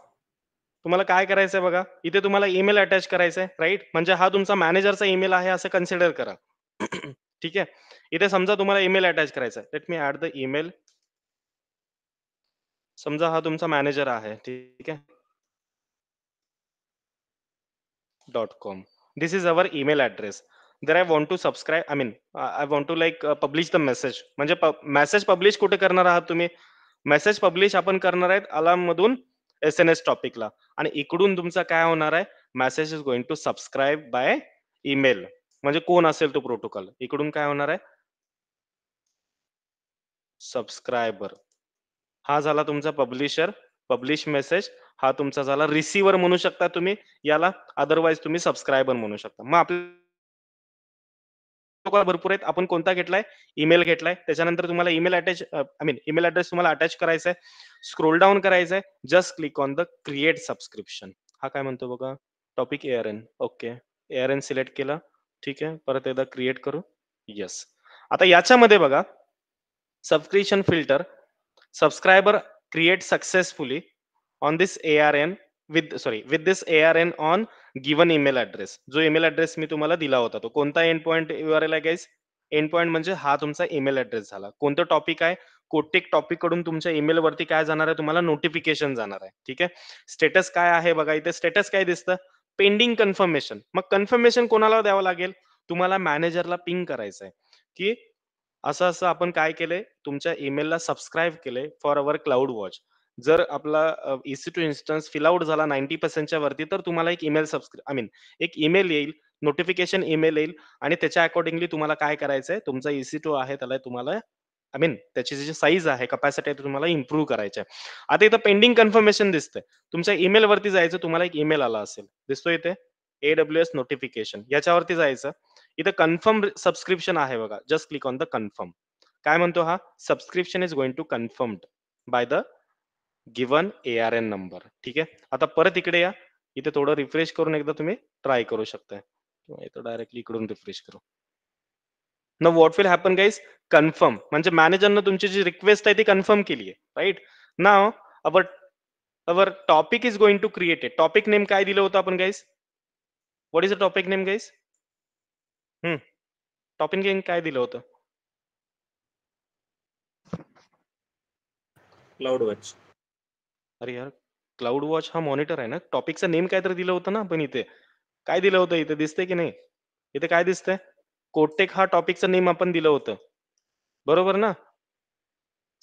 तुम्हाला काय करायचंय बघा, इथे तुम्हाला ईमेल अटॅच करायचा आहे, राइट? म्हणजे हा तुमचा मॅनेजरचा ईमेल आहे असं कन्सिडर करा. ठीक आहे. इथे समजा तुम्हाला ईमेल अटॅच करायचा आहे. Let me add the email. समजा हा तुमचा मॅनेजर आहे. ठीक आहे. .com. This is our email address. There I want to subscribe. I mean, I want to like publish the message. म्हणजे मेसेज पब्लिश कुठे करणार आहात तुम्ही? मेसेज पब्लिश आपण करणार आहेत अलार्म मधून SNS टॉपिकला, आणि इकडून तुमचा काय होणार आहे? Message is going to subscribe by email. म्हणजे कोण असेल तो प्रोटोकॉल. इकडून काय होणार आहे? सबस्क्रायबर. हा झाला तुमचा पब्लिशर. Publish message. हा तुमचा झाला रिसीव्हर म्हणू शकता तुम्ही याला. अदरवाईज तुम्ही सबस्क्रायबर म्हणू शकता. मग आपल्याला प्रोटोकॉल भरपूर आहेत. आपण कोणता घेतलाय? ईमेल घेतलाय. त्याच्यानंतर तुम्हाला email attach I mean email address तुम्हाला अटॅच करायचा आहे. स्क्रोल डाउन करायचं आहे. Just click on the create subscription. हा काय म्हणतो बघा? Topic ARN. Okay. ARN select केलं. ठीक आहे. परत एकदा क्रिएट करू. येस. आता याच्यामध्ये बघा, subscription filter, subscriber create successfully on this ARN with this ARN on given email address. जो ईमेल ॲड्रेस मी तुम्हाला दिला होता, तो कोणता एंड पॉइंट URL आहे गाईज? एंड पॉइंट म्हणजे हा तुमचा ईमेल ॲड्रेस झाला. कोणतं टॉपिक आहे? कोटेक टॉपिक कडून तुमच्या ईमेल वरती काय जाणार आहे? तुम्हाला नोटिफिकेशन जाणार आहे. ठीक आहे. स्टेटस काय आहे बघा, इथे स्टेटस काय दिसतं? Pending confirmation. मग कन्फर्मेशन कोणाला द्यावं लागेल? तुम्हाला मॅनेजरला पिंग करायचं आहे, की असं-असं आपण काय केलंय? तुमच्या ईमेलला सबस्क्राईब केलंय फॉर अवर क्लाउड वॉच. जर आपला EC2 इन्स्टन्स फिल आउट झाला 90% वरती, तर तुम्हाला एक ईमेल एक ईमेल येईल, नोटिफिकेशन ईमेल येईल आणि त्याच्या अकॉर्डिंगली तुम्हाला काय करायचंय, तुमचा EC2 आहे त्याला तुम्हाला त्याची जी साईज आहे, कॅपॅसिटी आहे, तुम्हाला इम्प्रूव्ह करायची आहे. आता इथं पेंडिंग कन्फर्मेशन दिसतंय. तुमच्या ईमेलवरती जायचं, तुम्हाला एक ईमेल आला असेल. दिसतोय इथे? AWS नोटिफिकेशन याच्यावरती जायचं. इथं कन्फर्म सबस्क्रिप्शन आहे बघा. Just click on the confirm. काय म्हणतो हा? Subscription is going to confirmed by the given ARN number. ठीक आहे. आता परत इकडे या. इथे थोडं रिफ्रेश करून एकदा तुम्ही ट्राय करू शकताय. किंवा इथं डायरेक्टली इकडून रिफ्रेश करू. Now what will happen guys? Confirm म्हणजे मॅनेजरनं तुमची जी रिक्वेस्ट आहे ती कन्फर्म केली आहे. Right? Now our our topic is going to created. Topic name काय दिलं होतं आपण guys? What is the topic name guys? Topic name काय दिलं होतं? Cloud watch. अरे यार, क्लाउड वॉच हा मॉनिटर आहे ना? टॉपिकचं नेम काहीतरी दिलं होतं ना आपण इथे? काय दिलं होतं इथे दिसतंय की नाही? इथे काय दिसतंय? कोटेक हा टॉपिकचं नेम आपण दिलं होतं. बरोबर ना?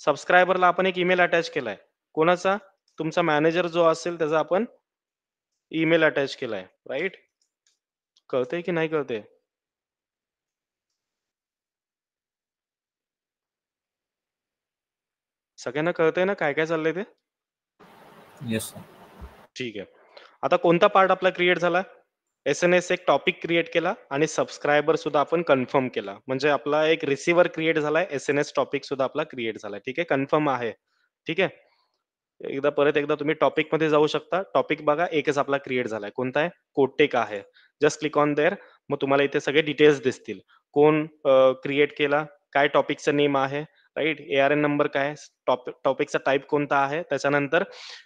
सबस्क्रायबरला आपण एक ईमेल अटॅच केलाय. कोणाचा? तुमचा मॅनेजर जो असेल त्याचा आपण ईमेल अटॅच केलाय. राइट? कळतंय की नाही कळतंय? सगळ्यांना कळतंय ना काय-काय चाललंय ते? Yes sir. ठीक आहे. आता कोणता पार्ट आपला क्रिएट झाला? एस-एन-एस एक टॉपिक क्रिएट केला आणि सबस्क्रायबर सुद्धा आपण कन्फर्म केला. म्हणजे आपला एक रिसीव्हर क्रिएट झालाय, एस-एन-एस टॉपिक सुद्धा आपला क्रिएट झालाय. ठीक आहे, कन्फर्म आहे. ठीक आहे. परत एकदा तुम्ही टॉपिकमध्ये जाऊ शकता. टॉपिक बघा एकच आपला क्रिएट झालाय. कोणता आहे? कोटेक आहे. Just click on there. मग तुम्हाला इथे सगळे डिटेल्स दिसतील. कोण क्रिएट केला? काय टॉपिकचं नेम आहे? राइट? ARN नंबर काय आहे? टॉपिकचा टाइप कोणता आहे? त्याच्यानंतर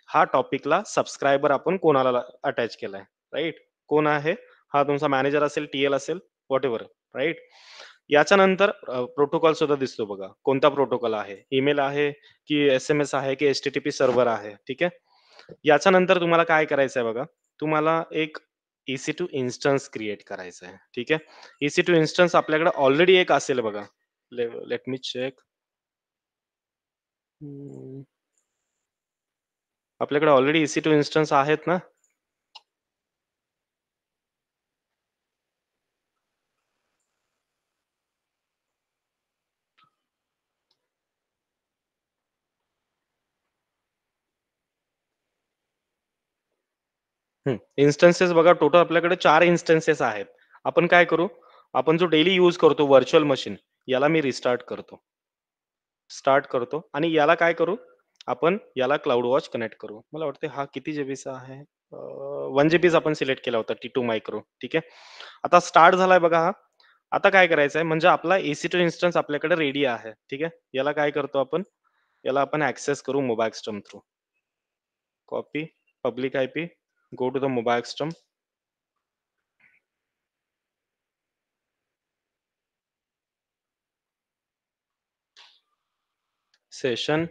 हा टॉपिकला सबस्क्रायबर आपण कोणाला अटॅच केलाय. राइट? कोण आहे? हा तुमचा मॅनेजर असेल, टीएल असेल, व्हॉटएव्हर. राइट? याच्यानंतर प्रोटोकॉल सुद्धा दिसतो बघा. कोणता प्रोटोकॉल आहे? ईमेल आहे की एस-एम-एस आहे की HTTP सर्व्हर आहे. ठीक आहे. याच्यानंतर तुम्हाला काय करायचंय बघा. तुम्हाला एक EC2 इन्स्टन्स क्रिएट करायचा आहे. ठीक आहे. EC2 इन्स्टन्स आपल्याकडे ऑलरेडी एक असेल बघा. Let me check. आपल्याकडे ऑलरेडी EC2 इन्स्टन्स आहेत ना? इन्स्टन्सेस बघा टोटल आपल्याकडे 4 इन्स्टन्सेस आहेत. आपण काय करू? आपण जो डेली यूज करतो व्हर्चुअल मशीन याला मी रिस्टार्ट करतो. स्टार्ट करतो आणि याला काय करू? आपण याला क्लाउड वॉच कनेक्ट करू. मला वाटतं हा किती जीबीचा आहे? 1 जीबीचा आपण सिलेक्ट केला होता T2 मायक्रो. ठीक आहे. आता स्टार्ट झालाय बघा हा. आता काय करायचंय म्हणजे आपला EC2 इन्स्टन्स आपल्याकडे रेडी आहे. ठीक आहे. याला काय करतो आपण? याला आपण ॲक्सेस करू mobile stream through. Copy public IP, go to the mobile stream. Session,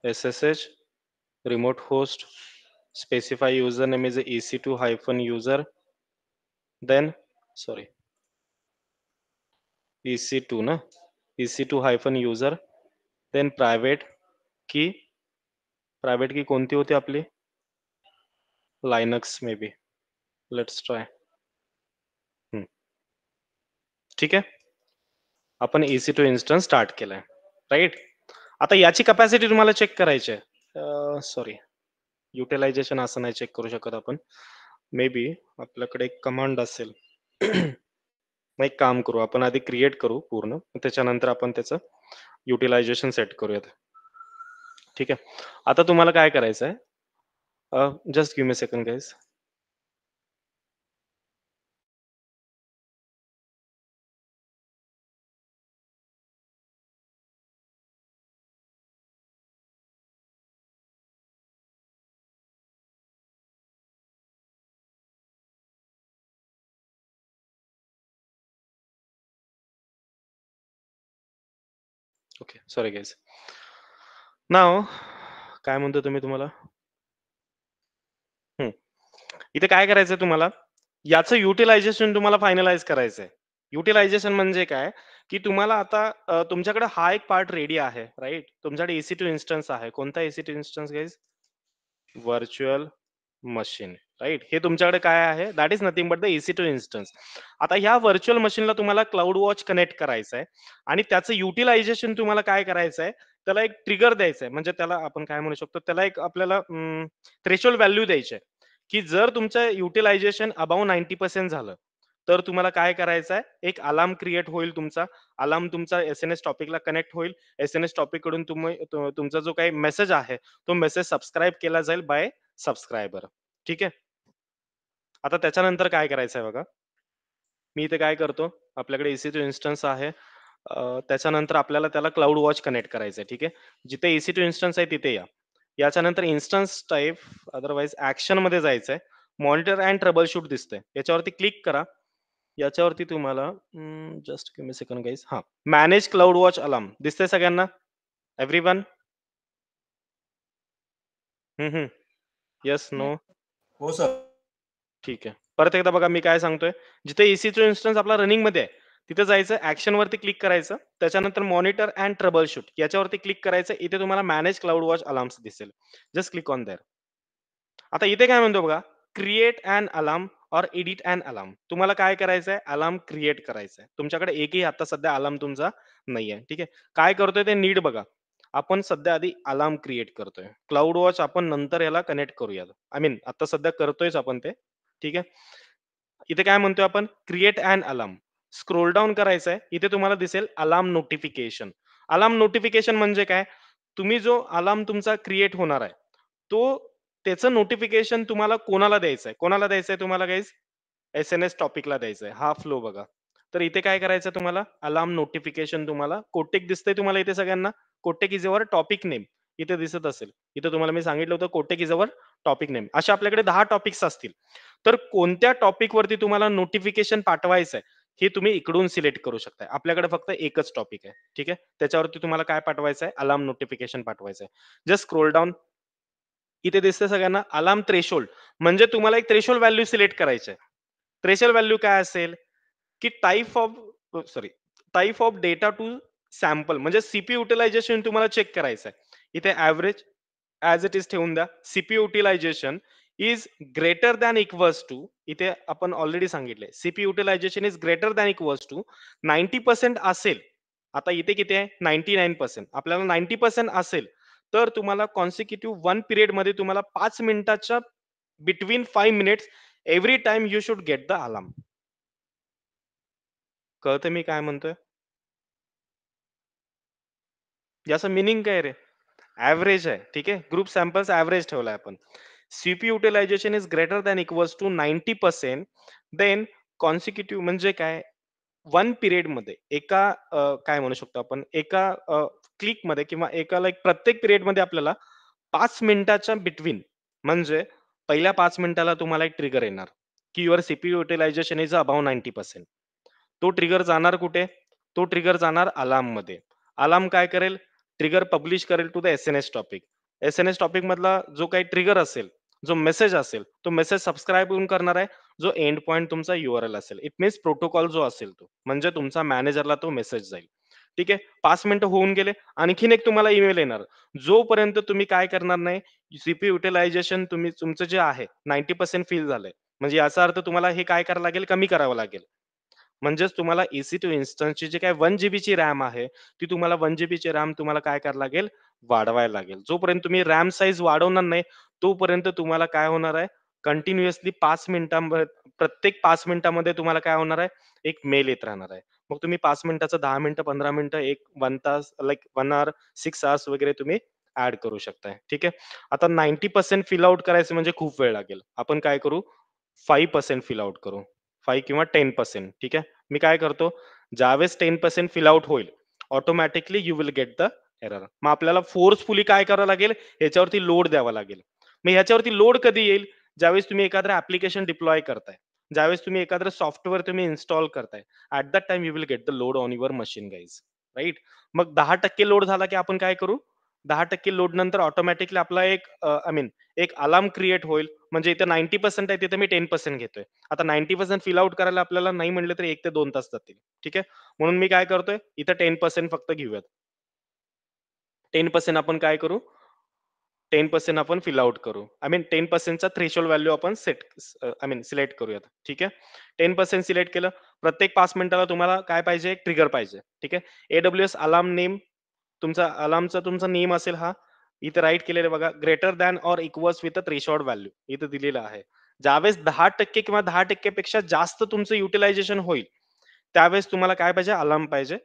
SSH, remote host, specify username is EC2-user, then, sorry, EC2 ना, EC2-user, then private key कोणती होती आपली? Linux maybe. Let's try. ठीक आहे. आपण EC2 instance start केलाय. Right? आता याची कॅपॅसिटी तुम्हाला चेक करायची आहे. सॉरी. युटिलायझेशन असं नाही चेक करू शकत आपण. मे बी आपल्याकडे एक कमांड असेल. मग एक काम करू, आपण आधी क्रिएट करू पूर्ण. त्याच्यानंतर आपण त्याचं युटिलायझेशन सेट करूयात. ठीक आहे. आता तुम्हाला काय करायचंय? Just give me a second guys. Okay. Sorry guys. Now काय म्हणतो तुम्हाला? इथे काय करायचंय तुम्हाला? याचं युटिलायझेशन तुम्हाला फायनलाईज करायचंय. युटिलायझेशन म्हणजे काय, की तुम्हाला आता तुमच्याकडे हा एक पार्ट रेडी आहे, राइट? तुमच्याकडे EC2 इन्स्टन्स आहे. कोणता EC2 instance guys? Virtual machine, right? हे तुमच्याकडे काय आहे? That is nothing but the EC2 instance. आता ह्या व्हर्चुअल मशीनला तुम्हाला क्लाउड वॉच कनेक्ट करायचं आहे आणि त्याचं युटिलायझेशन तुम्हाला काय करायचं आहे, त्याला एक ट्रिगर द्यायचं आहे. म्हणजे त्याला आपण काय म्हणू शकतो, त्याला एक आपल्याला थ्रेशोल्ड व्हॅल्यू द्यायची आहे, की जर तुमचं युटिलायझेशन अबाव 90% झालं, तर तुम्हाला काय करायचं आहे, एक अलार्म क्रिएट होईल तुमचा. अलार्म तुमचा एस-एन-एस टॉपिकला कनेक्ट होईल. एस-एन-एस टॉपिककडून तुमचा जो काही मेसेज आहे, तो मेसेज सबस्क्राईब केला जाईल बाय सबस्क्रायबर. ठीक आहे. आता त्याच्यानंतर काय करायचं आहे बघा. मी इथे काय करतो, आपल्याकडे EC2 इन्स्टन्स आहे. त्याच्यानंतर आपल्याला त्याला क्लाउड वॉच कनेक्ट करायचं आहे. ठीक आहे. जिथे EC2 इन्स्टन्स आहे तिथे या. याच्यानंतर इन्स्टन्स टाइप अदरवाईज ॲक्शनमध्ये जायचं आहे. मॉनिटर अँड ट्रबल शूट दिसतंय. याच्यावरती क्लिक करा. याच्यावरती तुम्हाला just give me a second guys. हां. मॅनेज क्लाउड वॉच अलार्म दिसतंय सगळ्यांना? एव्हरीवन? हं, हं. Yes, no? हो सर. ठीक आहे. परत एकदा बघा मी काय सांगतोय. जिथे EC2 इन्स्टन्स आपला रनिंगमध्ये आहे, तिथे जायचं, ॲक्शनवरती क्लिक करायचं. त्याच्यानंतर मॉनिटर अँड ट्रबल शूट याच्यावरती क्लिक करायचं. इथे तुम्हाला मॅनेज क्लाउड वॉच अलार्म्स दिसेल. Just click on there. आता इथे काय म्हणतो बघा, create an alarm or edit an alarm. तुम्हाला काय करायचं आहे? अलार्म क्रिएट करायचा आहे. तुमच्याकडे एकही आता सध्या अलार्म तुमचा नाहीये. ठीक आहे. काय करतोय ते नीट बघा. आपण सध्या आधी अलार्म क्रिएट करतोय. क्लाउड वॉच आपण नंतर याला कनेक्ट करूयात. आय मीन आता सध्या करतोयच आपण ते. ठीक आहे. इथे काय म्हणतोय आपण? Create an alarm. Scroll down करायचं आहे. इथे तुम्हाला दिसेल अलार्म नोटिफिकेशन. अलार्म नोटिफिकेशन म्हणजे काय? तुम्ही जो अलार्म तुमचा क्रिएट होणार आहे, तो त्याचं नोटिफिकेशन तुम्हाला कोणाला द्यायचं आहे? कोणाला द्यायचं आहे तुम्हाला गाईज? एस-एन-एस टॉपिकला द्यायचं आहे. हा फ्लो बघा. तर इथे काय करायचं तुम्हाला? अलार्म नोटिफिकेशन तुम्हाला कोटेक दिसतंय तुम्हाला इथे सगळ्यांना? Kotak is your topic name. इथे दिसत असेल. इथे तुम्हाला मी सांगितलं होतं Kotak is your topic name. असे आपल्याकडे 10 टॉपिक्स असतील. तर कोणत्या टॉपिकवरती तुम्हाला नोटिफिकेशन पाठवायचं आहे, हे तुम्ही इकडून सिलेक्ट करू शकता. आपल्याकडे फक्त एकच टॉपिक आहे. ठीक आहे. त्याच्यावरती तुम्हाला काय पाठवायचं आहे? अलार्म नोटिफिकेशन पाठवायचं आहे. Just scroll down. इथे दिसतंय सगळ्यांना अलार्म थ्रेशोल्ड म्हणजे तुम्हाला एक थ्रेशोल्ड व्हॅल्यू सिलेक्ट करायची आहे. थ्रेशोल्ड व्हॅल्यू काय असेल, की type of data to sample म्हणजे सीपीयू युटिलायझेशन तुम्हाला चेक करायचं आहे. इथे एव्हरेज ॲज इट इज ठेवून द्या. CPU utilization is greater than equals to इथे आपण ऑलरेडी सांगितलंय. CPU utilization is greater than equals to 90% असेल. आता इथे किती आहे? 99%. आपल्याला 90% असेल, तर तुम्हाला कॉन्सिक्युटिव्ह 1 पिरियडमध्ये तुम्हाला 5 मिनिटाच्या between 5 minutes every time you should get the alarm. कळतंय मी काय म्हणतोय? याचं मीनिंग काय रे? ॲव्हरेज आहे. ठीक आहे. ग्रुप सॅम्पल्स ॲव्हरेज ठेवलाय आपण. CPU utilization is greater than equals to 90% then consecutive म्हणजे काय? 1 पिरियडमध्ये एका काय म्हणू शकतो आपण एका क्लिकमध्ये किंवा एका लाइक प्रत्येक पिरियडमध्ये आपल्याला 5 मिनिटाच्या बिटवीन म्हणजे पहिल्या 5 मिनिटाला तुम्हाला एक ट्रिगर येणार, की your CPU utilization is above 90%. तो ट्रिगर जाणार कुठे? तो ट्रिगर जाणार अलार्ममध्ये. अलार्म काय करेल? ट्रिगर पब्लिश करेल to the S-N-S topic. S N S topic मधला जो काही ट्रिगर असेल, जो मेसेज असेल, तो मेसेज सबस्क्राईब होऊन करणार आहे. जो एंड पॉइंट तुमचा URL असेल. इट मीन्स प्रोटोकॉल जो असेल तो. म्हणजे तुमचा मॅनेजरला तो मेसेज जाईल. ठीक आहे. 5 मिनिटं होऊन गेले. आणखीन एक तुम्हाला ईमेल येणार. जोपर्यंत तुम्ही काय करणार नाही, सीपीयू युटिलायझेशन तुम्ही तुमचं जे आहे 90% फिल झालंय. म्हणजे याचा अर्थ तुम्हाला हे काय करावं लागेल? कमी करावं लागेल. म्हणजेच तुम्हाला EC2 इन्स्टन्सची जी काही 1 जीबीची रॅम आहे, ती तुम्हाला 1 जीबीची रॅम तुम्हाला काय करावं लागेल? वाढवायला लागेल. जोपर्यंत तुम्ही रॅम साइज वाढवणार नाही, तोपर्यंत तुम्हाला काय होणार आहे? कंटिन्युअसली 5 मिनिटांमध्ये प्रत्येक 5 मिनिटामध्ये तुम्हाला काय होणार आहे? एक मेल येत राहणार आहे. मग तुम्ही 5 मिनिटाचं 10 मिनिटं, 15 मिनिटं, 1 तास लाइक 1 हॉवर, 6 हॉर्स वगैरे तुम्ही ॲड करू शकताय. ठीक आहे. आता 90% फिल आउट करायचं म्हणजे खूप वेळ लागेल. आपण काय करू? 5% फिल आउट करू. 5 किंवा 10% ठीक आहे. मी काय करतो, ज्यावेळेस 10% फिल आउट होईल, automatically you will get the error. मग आपल्याला फोर्सफुली काय करावं लागेल, ह्याच्यावरती लोड द्यावा लागेल. मग ह्याच्यावरती लोड कधी येईल? ज्यावेळेस तुम्ही एखादं ॲप्लिकेशन डिप्लॉय करताय. ज्यावेळेस तुम्ही एखादं सॉफ्टवेअर तुम्ही इन्स्टॉल करताय. At that time you will get the load on your machine guys. Right? मग 10% लोड झाला की आपण काय करू? 10% लोड नंतर ऑटोमॅटिकली आपला एक आय मीन एक अलार्म क्रिएट होईल. म्हणजे इथे 90% आहे तिथे मी 10% घेतोय. आता 90% फिल आउट करायला आपल्याला नाही म्हटलं तरी 1 ते 2 तास जातील. ठीक आहे. म्हणून मी काय करतोय इथं 10% फक्त घेऊयात. 10% आपण काय करू? 10% आपण फिल आउट करू. आय मीन 10% चा थ्रेशोल्ड व्हॅल्यू आपण आय मीन सिलेक्ट करूयात. ठीक आहे. 10% सिलेक्ट केलं. प्रत्येक 5 मिनिटाला तुम्हाला काय पाहिजे? एक ट्रिगर पाहिजे. ठीक आहे. AWS अलार्म नेम तुमचा अलार्मचा तुमचा नेम असेल हा. इथे राईट केलेलं बघा. Greater than or equals with a threshold value इथं दिलेलं आहे. ज्यावेळेस 10% किंवा 10% पेक्षा जास्त तुमचं युटिलायझेशन होईल, त्यावेळेस तुम्हाला काय पाहिजे? अलार्म पाहिजे.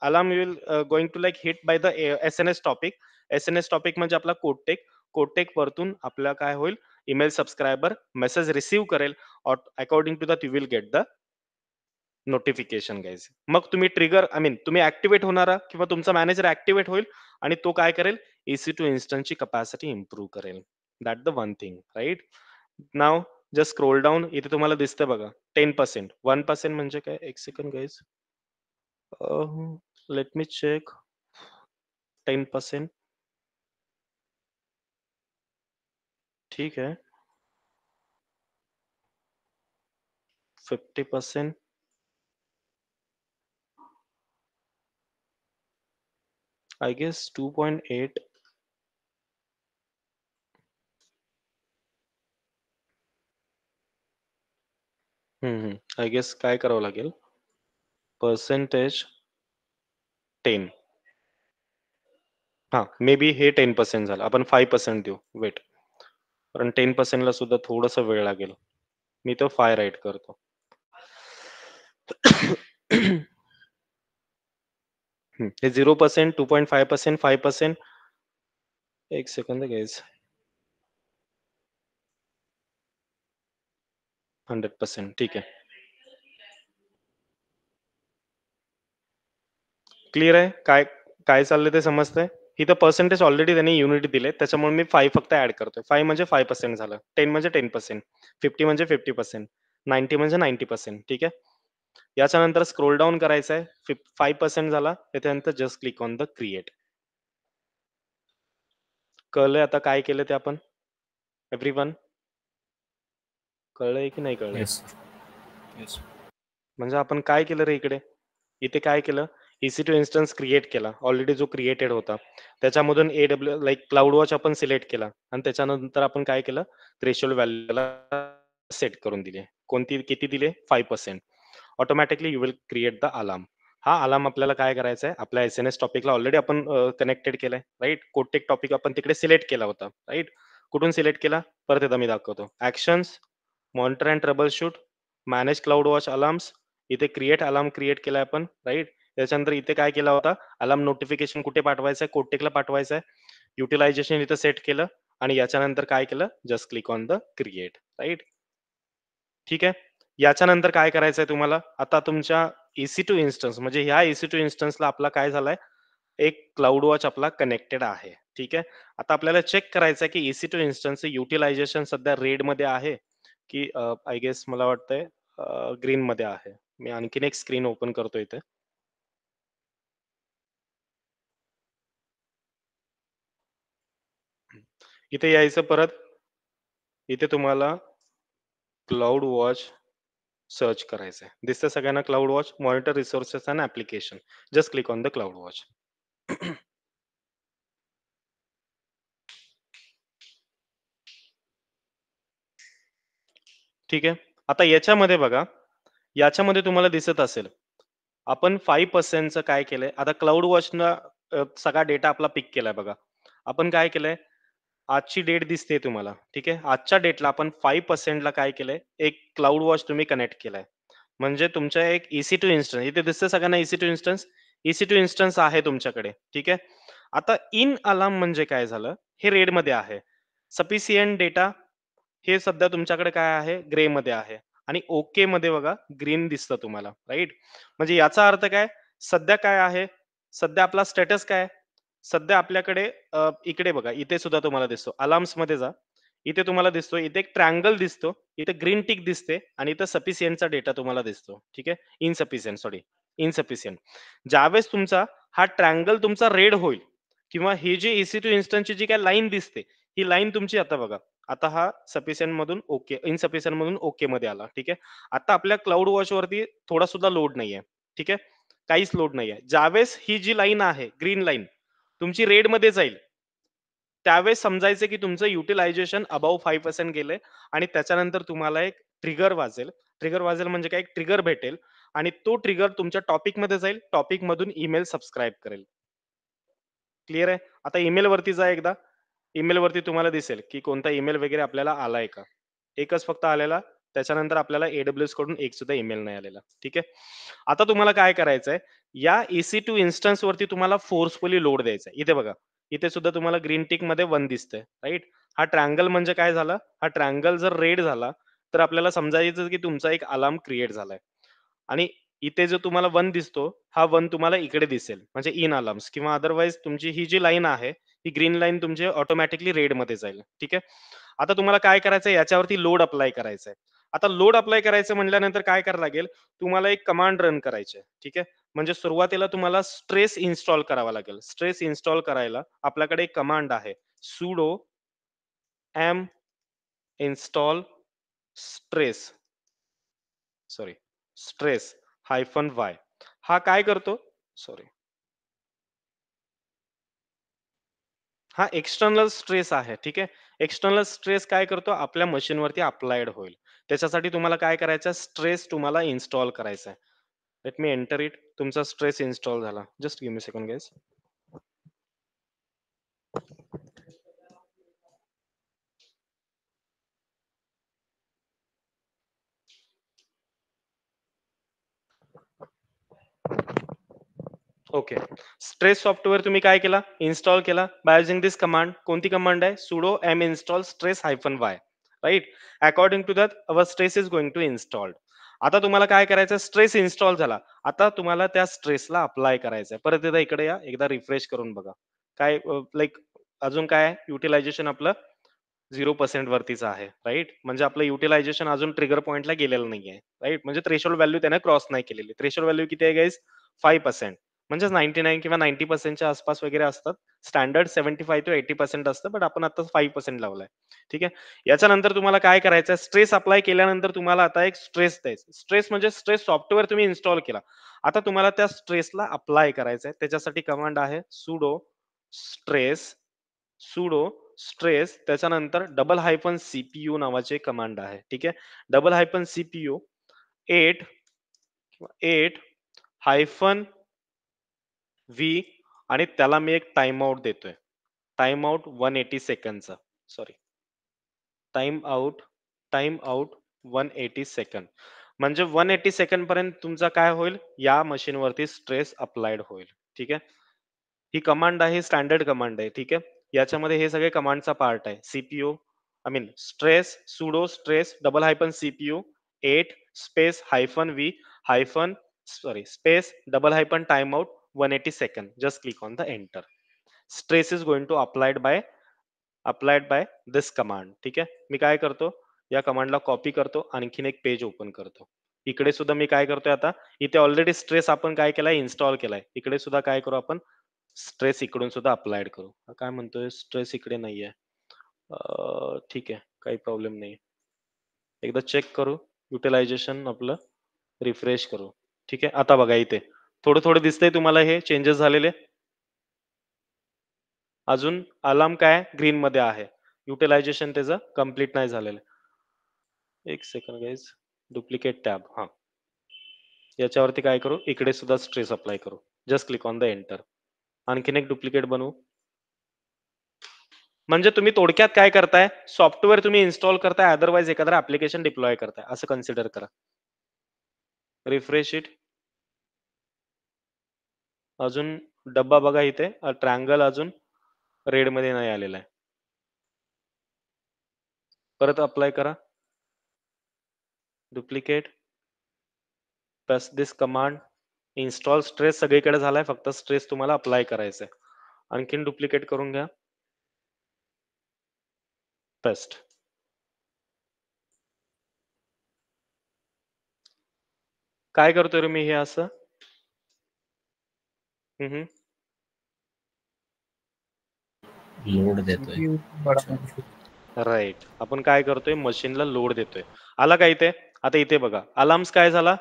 Alarm will going to like hit by the S-N-S topic. S N S topic म्हणजे आपला कोडटेक. कोडटेक वरतून आपल्याला काय होईल? ईमेल सबस्क्रायबर मेसेज रिसीव्ह करेल. According to that you will get the notification guys. मग तुम्ही ट्रिगर आय मीन तुम्ही ॲक्टिव्हेट होणारा किंवा तुमचा मॅनेजर ॲक्टिव्हेट होईल आणि तो काय करेल? EC2 इन्स्टन्सची कपॅसिटी इम्प्रूव्ह करेल. That the one thing right? Now just scroll down इथे तुम्हाला दिसतंय बघा 10%. 1% म्हणजे काय? 1 second guys. Let me check. 10% ठीक है. 50% आय गेस 2.8. आय गेस काय करावं लागेल? पर्सेंटेज 10. हां, मे बी हे 10% झालं. आपण 5% देऊ. वेट. कारण 10% ला सुद्धा थोडासा वेळ लागेल. मी तो 5 राइट करतो. हे 0%, 2.5%, 5%. 1 सेकंद गाईज. 100% ठीक आहे. क्लिअर आहे? काय काय चाललंय ते समजतंय? इथं पर्सेंटेज ऑलरेडी त्यांनी युनिट दिले. त्याच्यामुळे मी 5 फक्त ॲड करतोय. 5 म्हणजे 5% झालं. 10 म्हणजे 10%. 50 म्हणजे 50%. 90 म्हणजे 90% ठीक आहे. याच्यानंतर स्क्रोल डाउन करायचं आहे. 5% झाला. त्याच्यानंतर just click on the create. कळलंय आता काय केलं ते आपण? एव्हरीवन? कळलंय की नाही कळलंय? Yes, sir. Yes. म्हणजे आपण काय केलं रे इकडे? इथे काय केलं? EC2 इन्स्टन्स क्रिएट केला. ऑलरेडी जो क्रिएटेड होता. त्याच्यामधून लाइक CloudWatch आपण सिलेक्ट केला आणि त्याच्यानंतर आपण काय केलं? थ्रेशोल्ड व्हॅल्यूला सेट करून दिली. कोणती किती दिले? 5%. Automatically you will create the alarm. हा अलार्म आपल्याला काय करायचा आहे? आपल्या एस-एन-एस टॉपिकला ऑलरेडी आपण कनेक्टेड केलाय, राइट? कोटेक टॉपिक आपण तिकडे सिलेक्ट केला होता, राइट? कुठून सिलेक्ट केला? परत एकदा मी दाखवतो. Actions, monitor and trouble shoot, manage CloudWatch alarms. इथे क्रिएट अलार्म क्रिएट केलाय आपण, राइट? त्याच्यानंतर इथे काय केला होता? अलार्म नोटिफिकेशन कुठे पाठवायचं आहे? कोटेकला पाठवायचं आहे. युटिलायझेशन इथं सेट केलं आणि याच्यानंतर काय केलं? Just click on the create, right? ठीक आहे. याच्यानंतर काय करायचंय तुम्हाला? आता तुमच्या EC2 इन्स्टन्स म्हणजे ह्या EC2 इन्स्टन्सला आपला काय झालाय? एक CloudWatch आपला कनेक्टेड आहे. ठीक आहे. आता आपल्याला चेक करायचं आहे, की EC2 इन्स्टन्सचं युटिलायझेशन सध्या रेडमध्ये आहे, की आय गेस मला वाटतंय ग्रीनमध्ये आहे. मी आणखीन एक स्क्रीन ओपन करतो इथे. इथे यायचं परत. इथे तुम्हाला CloudWatch सर्च करायचं आहे. दिसतं सगळ्यांना CloudWatch? Monitor resources end application. Just click on the CloudWatch. ठीक आहे. आता याच्यामध्ये बघा, याच्यामध्ये तुम्हाला दिसत असेल, आपण 5%चं काय केलंय, आता CloudWatchनं सगळा डेटा आपला पिक केलाय बघा. आपण काय केलंय, आजची डेट दिसते तुम्हाला, ठीक आहे. आजच्या डेटला आपण 5% ला काय केलंय, एक CloudWatch तुम्ही कनेक्ट केलाय. म्हणजे तुमच्या एक EC2 इन्स्टन्स इथे दिसतं सगळ्यांना EC2 इन्स्टन्स? EC2 इन्स्टन्स आहे तुमच्याकडे, ठीक आहे. आता इन अलार्म म्हणजे काय झालं, हे रेडमध्ये आहे. सफिशियंट डेटा हे सध्या तुमच्याकडे काय आहे? ग्रेमध्ये आहे आणि ओकेमध्ये बघा ग्रीन दिसतं तुम्हाला, राइट? म्हणजे याचा अर्थ काय? सध्या काय आहे? सध्या आपला स्टेटस काय आहे? सध्या आपल्याकडे इकडे बघा, इथे सुद्धा तुम्हाला दिसतो. अलार्म्समध्ये जा. इथे तुम्हाला दिसतो, इथे एक ट्रायंगल दिसतो, इथे ग्रीन टिक दिसते आणि इथं सफिशियंटचा डेटा तुम्हाला दिसतो. ठीक आहे. Insufficient sorry, insufficient. ज्यावेळेस तुमचा हा ट्रायंगल तुमचा रेड होईल, किंवा ही जी EC2 इन्स्टन्सची जी काही लाईन दिसते, ही लाईन तुमची आता बघा. आता हा सफिशियंट मधून ओके, इनसफिशियंट मधून ओके मध्ये आला. ठीक आहे. आता आपल्या क्लाउड वॉचवरती थोडा सुद्धा लोड नाहीये. ठीक आहे. काहीच लोड नाहीये. ज्यावेळेस ही जी लाईन आहे, ग्रीन लाईन तुमची रेडमध्ये जाईल, त्यावेळेस समजायचं की तुमचं युटिलायझेशन अबोव्ह 5% गेलंय आणि त्याच्यानंतर तुम्हाला एक ट्रिगर वाजेल. ट्रिगर वाजेल म्हणजे काय? एक ट्रिगर भेटेल आणि तो ट्रिगर तुमच्या टॉपिकमध्ये जाईल. टॉपिकमधून ईमेल सबस्क्राईब करेल. क्लिअर आहे? आता ईमेलवरती जा एकदा. ईमेलवरती तुम्हाला दिसेल, की कोणता ईमेल वगैरे आपल्याला आलाय का? एकच फक्त आलेला. त्याच्यानंतर आपल्याला AWS कडून एक सुद्धा ईमेल नाही आलेला. ठीक आहे. आता तुम्हाला काय करायचंय, या EC2 इन्स्टन्सवरती तुम्हाला फोर्सफुली लोड द्यायचा आहे. इथे बघा. इथे सुद्धा तुम्हाला ग्रीन टिकमध्ये 1 दिसतंय, राइट? हा ट्रायंगल म्हणजे काय झालं? हा ट्रायंगल जर रेड झाला, तर आपल्याला समजायचं की तुमचा एक अलार्म क्रिएट झालाय. आणि इथे जो तुम्हाला 1 दिसतो, हा 1 तुम्हाला इकडे दिसेल. म्हणजे इन अलार्म्स किंवा अदरवाईज तुमची ही जी लाईन आहे, ही ग्रीन लाईन तुमची ऑटोमॅटिकली रेडमध्ये जाईल. ठीक आहे. आता तुम्हाला काय करायचंय याच्यावरती लोड अप्लाय करायचा आहे. आता लोड अप्लाय करायचं म्हटल्यानंतर काय करावं लागेल? तुम्हाला एक कमांड रन करायची आहे. ठीक आहे. म्हणजे सुरुवातीला तुम्हाला स्ट्रेस इन्स्टॉल करावा लागेल. स्ट्रेस इन्स्टॉल करायला आपल्याकडे एक कमांड आहे. sudo m install stress sorry stress hyphen Y. हा काय करतो? सॉरी. हा एक्सटर्नल स्ट्रेस आहे. ठीक आहे. एक्सटर्नल स्ट्रेस काय करतो? आपल्या मशीनवरती अप्लाइड होईल. त्याच्यासाठी तुम्हाला काय करायचं? स्ट्रेस तुम्हाला इन्स्टॉल करायचा आहे. Let me enter it. तुमचा स्ट्रेस इन्स्टॉल झाला. Just give me second guys. Okay. Stress software तुम्ही काय केला? इन्स्टॉल केला बाय युजिंग दिस कमांड. कोणती कमांड आहे? sudo m install stress hyphen y. Right? According to that our stress is going to installed. आता तुम्हाला काय करायचं? स्ट्रेस इन्स्टॉल झाला. आता तुम्हाला त्या स्ट्रेसला अप्लाय करायचं आहे. परत एकदा इकडे या. एकदा रिफ्रेश करून बघा. काय लाइक अजून काय आहे? युटिलायझेशन आपलं 0% वरतीच आहे. राइट? म्हणजे आपलं युटिलायझेशन अजून ट्रिगर पॉइंटला गेलेलं नाहीये. राइट? म्हणजे थ्रेशोल्ड व्हॅल्यू त्याने क्रॉस नाही केलेली. थ्रेशोल्ड व्हॅल्यू किती आहे गाईज? 5%. म्हणजेच 99 किंवा 90% च्या आसपास वगैरे असतात. स्टँडर्ड 75 टू 80% असतं, बट आपण आता 5% लावलाय. ठीक आहे. याच्यानंतर तुम्हाला काय करायचं? स्ट्रेस अप्लाय केल्यानंतर तुम्हाला आता एक स्ट्रेस द्यायचा. स्ट्रेस म्हणजे स्ट्रेस सॉफ्टवेअर तुम्ही इन्स्टॉल केला. आता तुम्हाला त्या स्ट्रेसला अप्लाय करायचं आहे. त्याच्यासाठी कमांड आहे sudo stress sudo स्ट्रेस त्याच्यानंतर डबल हायफन सीपीयू नावाचे कमांड आहे. ठीक आहे. Double hyphen CPU 8 8 hyphen V आणि त्याला मी एक टाइम आउट देतोय. टाइम आउट 180 सेकंदचा. Sorry. Time out time out 180 second. म्हणजे 180 सेकंद पर्यंत तुमचा काय होईल? या मशीनवरती स्ट्रेस अप्लाइड होईल. ठीक आहे. ही कमांड आहे, स्टँडर्ड कमांड आहे. ठीक आहे. याच्यामध्ये हे सगळे कमांडचा पार्ट आहे. CPU I mean stress sudo stress double hyphen CPU 8 space hyphen V hyphen sorry space double hyphen time out 180 second. Just click on the enter. Stress is going to applied by this command. ठीक आहे. मी काय करतो? या कमांडला copy करतो. आणखीन एक page open करतो. इकडे सुद्धा मी काय करतोय आता? इथे ऑलरेडी स्ट्रेस आपण काय केलाय? इन्स्टॉल केलाय. इकडे सुद्धा काय करू आपण? स्ट्रेस इकडून सुद्धा अप्लाइड करू. हा काय म्हणतोय? स्ट्रेस इकडे नाहीये. ठीक आहे. काही प्रॉब्लेम नाही. एकदा चेक करू. युटिलायझेशन आपलं रिफ्रेश करू. ठीक आहे. आता बघा इथे. थोडं-थोडं दिसतंय तुम्हाला हे चेंजेस झालेले? अजून अलार्म काय ग्रीनमध्ये आहे. युटिलायझेशन त्याचं कंप्लीट नाही झालेलं. एक सेकंड गाईज. Duplicate tab. हां. याच्यावरती काय करू? इकडे सुद्धा स्ट्रेस अप्लाय करू. Just click on the enter. आणखीन एक डुप्लिकेट बनवू. म्हणजे तुम्ही थोडक्यात काय करताय? सॉफ्टवेअर तुम्ही इन्स्टॉल करताय, अदरवाईज एखादं ॲप्लिकेशन डिप्लॉय करताय, असं कन्सिडर करा. Refresh it. अजून डब्बा बघा इथे ट्रायंगल अजून रेडमध्ये नाही आलेला आहे. परत अप्लाय करा. डुप्लिकेट. प्लस दिस कमांड. इन्स्टॉल स्ट्रेस सगळीकडे झालाय, फक्त स्ट्रेस तुम्हाला अप्लाय करायचा आहे. आणखीन डुप्लिकेट करून घ्या. पेस्ट. काय करतोय रे मी हे असं? हं, लोड देतोय. CPU बडा अच्छा. बनतो. राईट. आपण काय करतोय मशीनला लोड देतोय. आला का इथे? आता इथे बघा अलार्म्स काय झाला?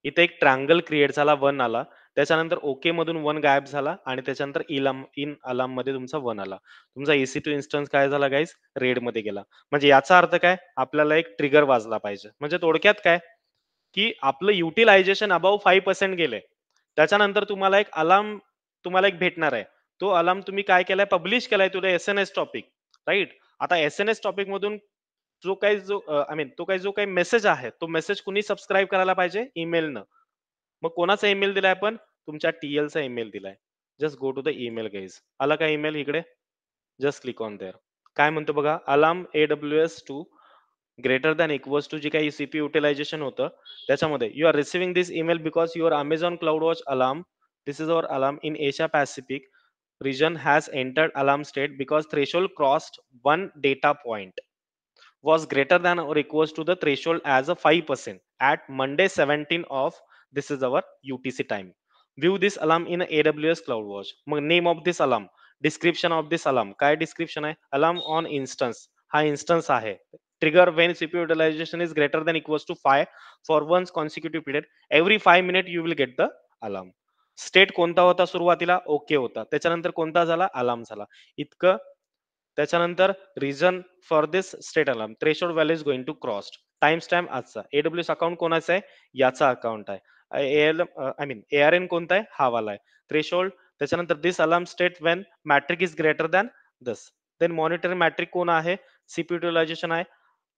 इथे एक ट्रायंगल क्रिएट झाला 1 आला. त्याच्यानंतर ओके मधून 1 गायब झाला आणि त्याच्यानंतर इन अलार्म मध्ये तुमचा 1 आला. तुमचा EC2 इन्स्टन्स काय झाला गाईज? रेड मध्ये गेला. म्हणजे याचा अर्थ काय? आपल्याला एक ट्रिगर वाजला पाहिजे. म्हणजे थोडक्यात काय? की आपलं युटिलायझेशन अबोव्ह 5% गेलंय. त्याच्यानंतर तुम्हाला एक अलार्म तुम्हाला एक भेटणार आहे. तो अलार्म तुम्ही काय केलाय? पब्लिश केलाय to the S-N-S topic, right? आता एस-एन-एस टॉपिक मधून आय मीन जो काही मेसेज आहे, तो मेसेज कुणी सबस्क्राईब करायला पाहिजे? ईमेलनं. मग कोणाचा ईमेल दिलाय आपण? तुमच्या टीएलचा ईमेल दिलाय. Just go to the email guys. आला का ईमेल इकडे? Just click on there. काय म्हणतो बघा? Alarm AWS2 greater than equals to जी काही सीपी युटिलायझेशन होतं त्याच्यामध्ये you are receiving this email because your Amazon cloud watch alarm this is our alarm in Asia Pacific region has entered alarm state because threshold crossed one data point was greater than or equals to the threshold as a 5% at Monday 17 of this is our UTC time. View this alarm in a AWS CloudWatch. मग name of this alarm, description of this alarm. काय description आहे? Alarm on instance. हा instance आहे. Trigger when CPU utilization is greater than equals to 5 for one consecutive period. Every 5 minutes you will get the alarm. State कोणता होता सुरुवातीला? Okay होता. त्याच्यानंतर कोणता झाला? अलार्म झाला. इतकं त्याच्यानंतर reason for this state alarm threshold value is going to cross. Timestamp आजचा. AWS अकाउंट कोणाचा आहे? याचा अकाउंट आहे. आय मीन ARN कोणता आहे? हा वाला आहे. थ्रेशोल्ड त्याच्यानंतर this alarm state when metric is greater than this. Then monitoring metric कोण आहे? सीपी युटिलायझेशन आहे.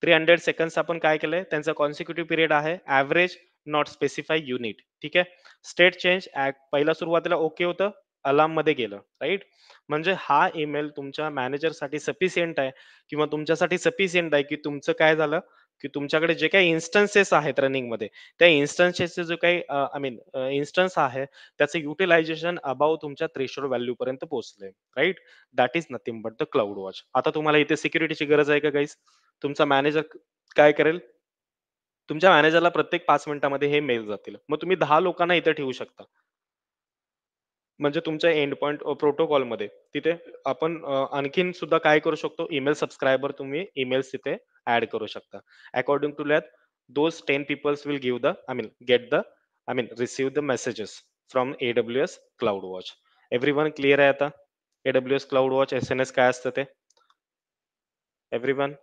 300 सेकंड्स आपण काय केलंय? त्यांचा कॉन्सिक्युटिव्ह पिरियड आहे. Average not specify unit. ठीक आहे. स्टेट चेंज पहिला सुरुवातीला ओके होतं, अलार्म मध्ये गेलं, राईट? म्हणजे हा ईमेल तुमच्या मॅनेजरसाठी सफिशियंट आहे किंवा तुमच्यासाठी सफिशियंट आहे की तुमचं काय झालं की तुमच्याकडे जे काही इन्स्टन्सेस आहेत रनिंग मध्ये त्या इन्स्टन्सेसचे जो काही आय मीन इन्स्टन्स आहे त्याचं युटिलायझेशन अबाव तुमच्या थ्रेशोल्ड व्हॅल्यू पर्यंत पोहोचले, राईट? That is nothing but the cloud watch. आता तुम्हाला इथे सिक्युरिटीची गरज आहे का गाईस? तुमचा मॅनेजर काय करेल? तुमच्या मॅनेजरला प्रत्येक 5 मिनिटामध्ये हे मेल जातील. मग तुम्ही 10 लोकांना इथे ठेवू शकता. म्हणजे तुमच्या एंड पॉइंट प्रोटोकॉलमध्ये तिथे आपण आणखीन सुद्धा काय करू शकतो? ईमेल सबस्क्रायबर तुम्ही ईमेल्स तिथे ऍड करू शकता. According to that those 10 peoples will give the I mean get the I mean receive the messages from AWS cloud watch. Everyone clear आहे आता? AWS क्लाउड वॉच एस-एन-एस काय असतं ते? Everyone?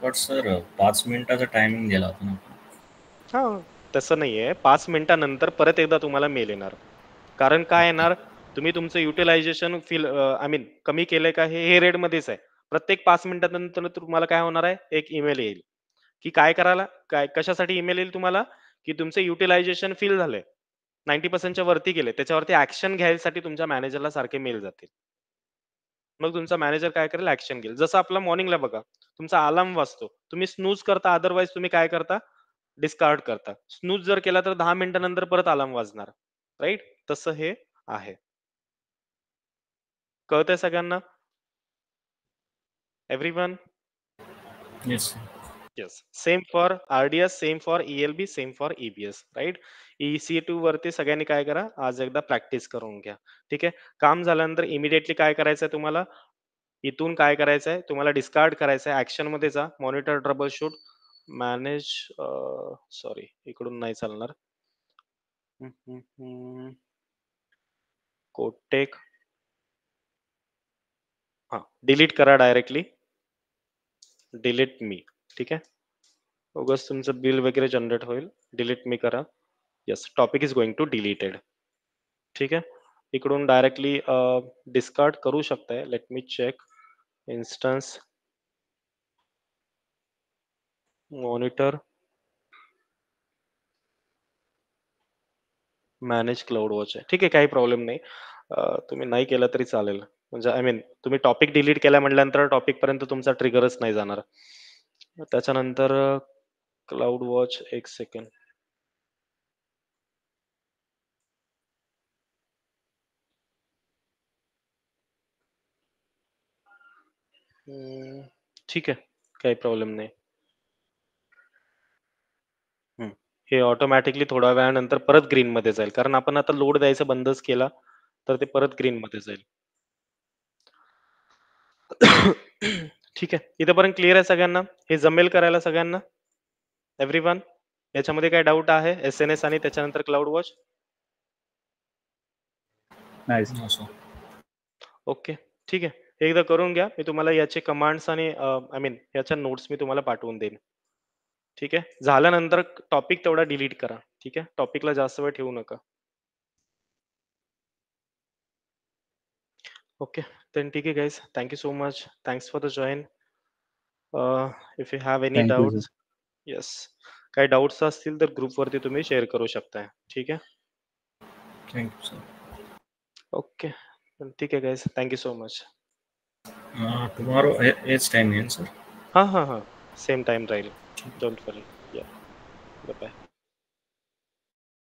But sir 5 मिनिटाचा timing दिला होता ना. हा, तसं नाहीये. 5 मिनिटानंतर परत एकदा तुम्हाला मेल येणार. कारण काय येणार? तुम्ही तुमचं युटिलायझेशन आय मीन कमी केलंय का? हे रेड मध्येच आहे. प्रत्येक 5 मिनिटानंतर तुम्हाला काय होणार आहे? एक ईमेल येईल. की काय करायला? काय कशासाठी ईमेल येईल तुम्हाला? की तुमचं युटिलायझेशन फिल झालंय. 90% च्या वरती गेले. त्याच्यावरती ॲक्शन घ्यायसाठी तुमच्या मॅनेजरला सारखे मेल जातील. मग तुमचा मॅनेजर काय करेल? ॲक्शन घेईल. जसं आपला मॉर्निंगला बघा, तुमचा अलार्म वाजतो. तुम्ही स्नूज करता, अदरवाईज तुम्ही काय करता? डिस्कार्ड करता. स्नूज जर केला तर 10 मिनिटानंतर परत अलार्म वाजणार, राइट? तसं हे आहे. कळतंय सगळ्यांना? Everyone? Yes. Yes. Same for RDS, same for ELB, same for EBS, right? EC2 वरती सगळ्यांनी काय करा? आज एकदा प्रॅक्टिस करून घ्या. ठीक आहे? काम झाल्यानंतर इमिडिएटली काय करायचंय तुम्हाला? इथून काय करायचंय? तुम्हाला डिस्कार्ड करायचंय. ॲक्शनमध्ये जा. Monitor trouble shoot, manage sorry इकडून नाही चालणार. कोटेक हां, डिलीट करा डायरेक्टली. डिलीट मी. ठीक आहे? उगाच तुमचं बिल वगैरे जनरेट होईल. डिलीट मी करा. Yes, topic is going to deleted. ठीक आहे? इकडून डायरेक्टली डिस्कार्ड करू शकताय. Let me check. Instance monitor manage cloud watch आहे. ठीक आहे, काही प्रॉब्लेम नाही. तुम्ही नाही केलं तरी चालेल. म्हणजे आय मीन तुम्ही टॉपिक डिलीट केला म्हटल्यानंतर टॉपिक पर्यंत तुमचा ट्रिगरच नाही जाणार. त्याच्यानंतर क्लाउड वॉच 1 सेकंड. ठीक आहे, काही प्रॉब्लेम नाही. हे ऑटोमॅटिकली थोड्या वेळानंतर परत ग्रीनमध्ये जाईल. कारण आपण आता लोड द्यायचा बंदच केला. तर ते परत ग्रीनमध्ये जाईल. ठीक आहे. इथपर्यंत क्लिअर आहे सगळ्यांना? हे जमेल करायला सगळ्यांना? एव्हरीवन? याच्यामध्ये काही डाऊट आहे? एस-एन-एस आणि त्याच्यानंतर cloud watch? Nice. No sir. Okay. ठीक आहे. हे एकदा करून घ्या. मी तुम्हाला याचे कमांड्स आणि आय मीन याच्या नोट्स मी तुम्हाला पाठवून देईन. ठीक आहे. झाल्यानंतर टॉपिक तेवढा डिलीट करा. ठीक आहे. टॉपिकला जास्त वेळ ठेवू नका. ओके. देन ठीक आहे guys. Thank you so much. Thanks for the join. If you have any thank you sir. Doubts yes. काही डाउट्स असतील तर ग्रुपवरती तुम्ही शेअर करू शकताय. ठीक आहे. Thank you sir. ओके. ठीक आहे guys. Thank you so much. Tomorrow हेच टाइम येईल सर. हां. सेम टाइम राहील. Don't worry. या. Bye bye.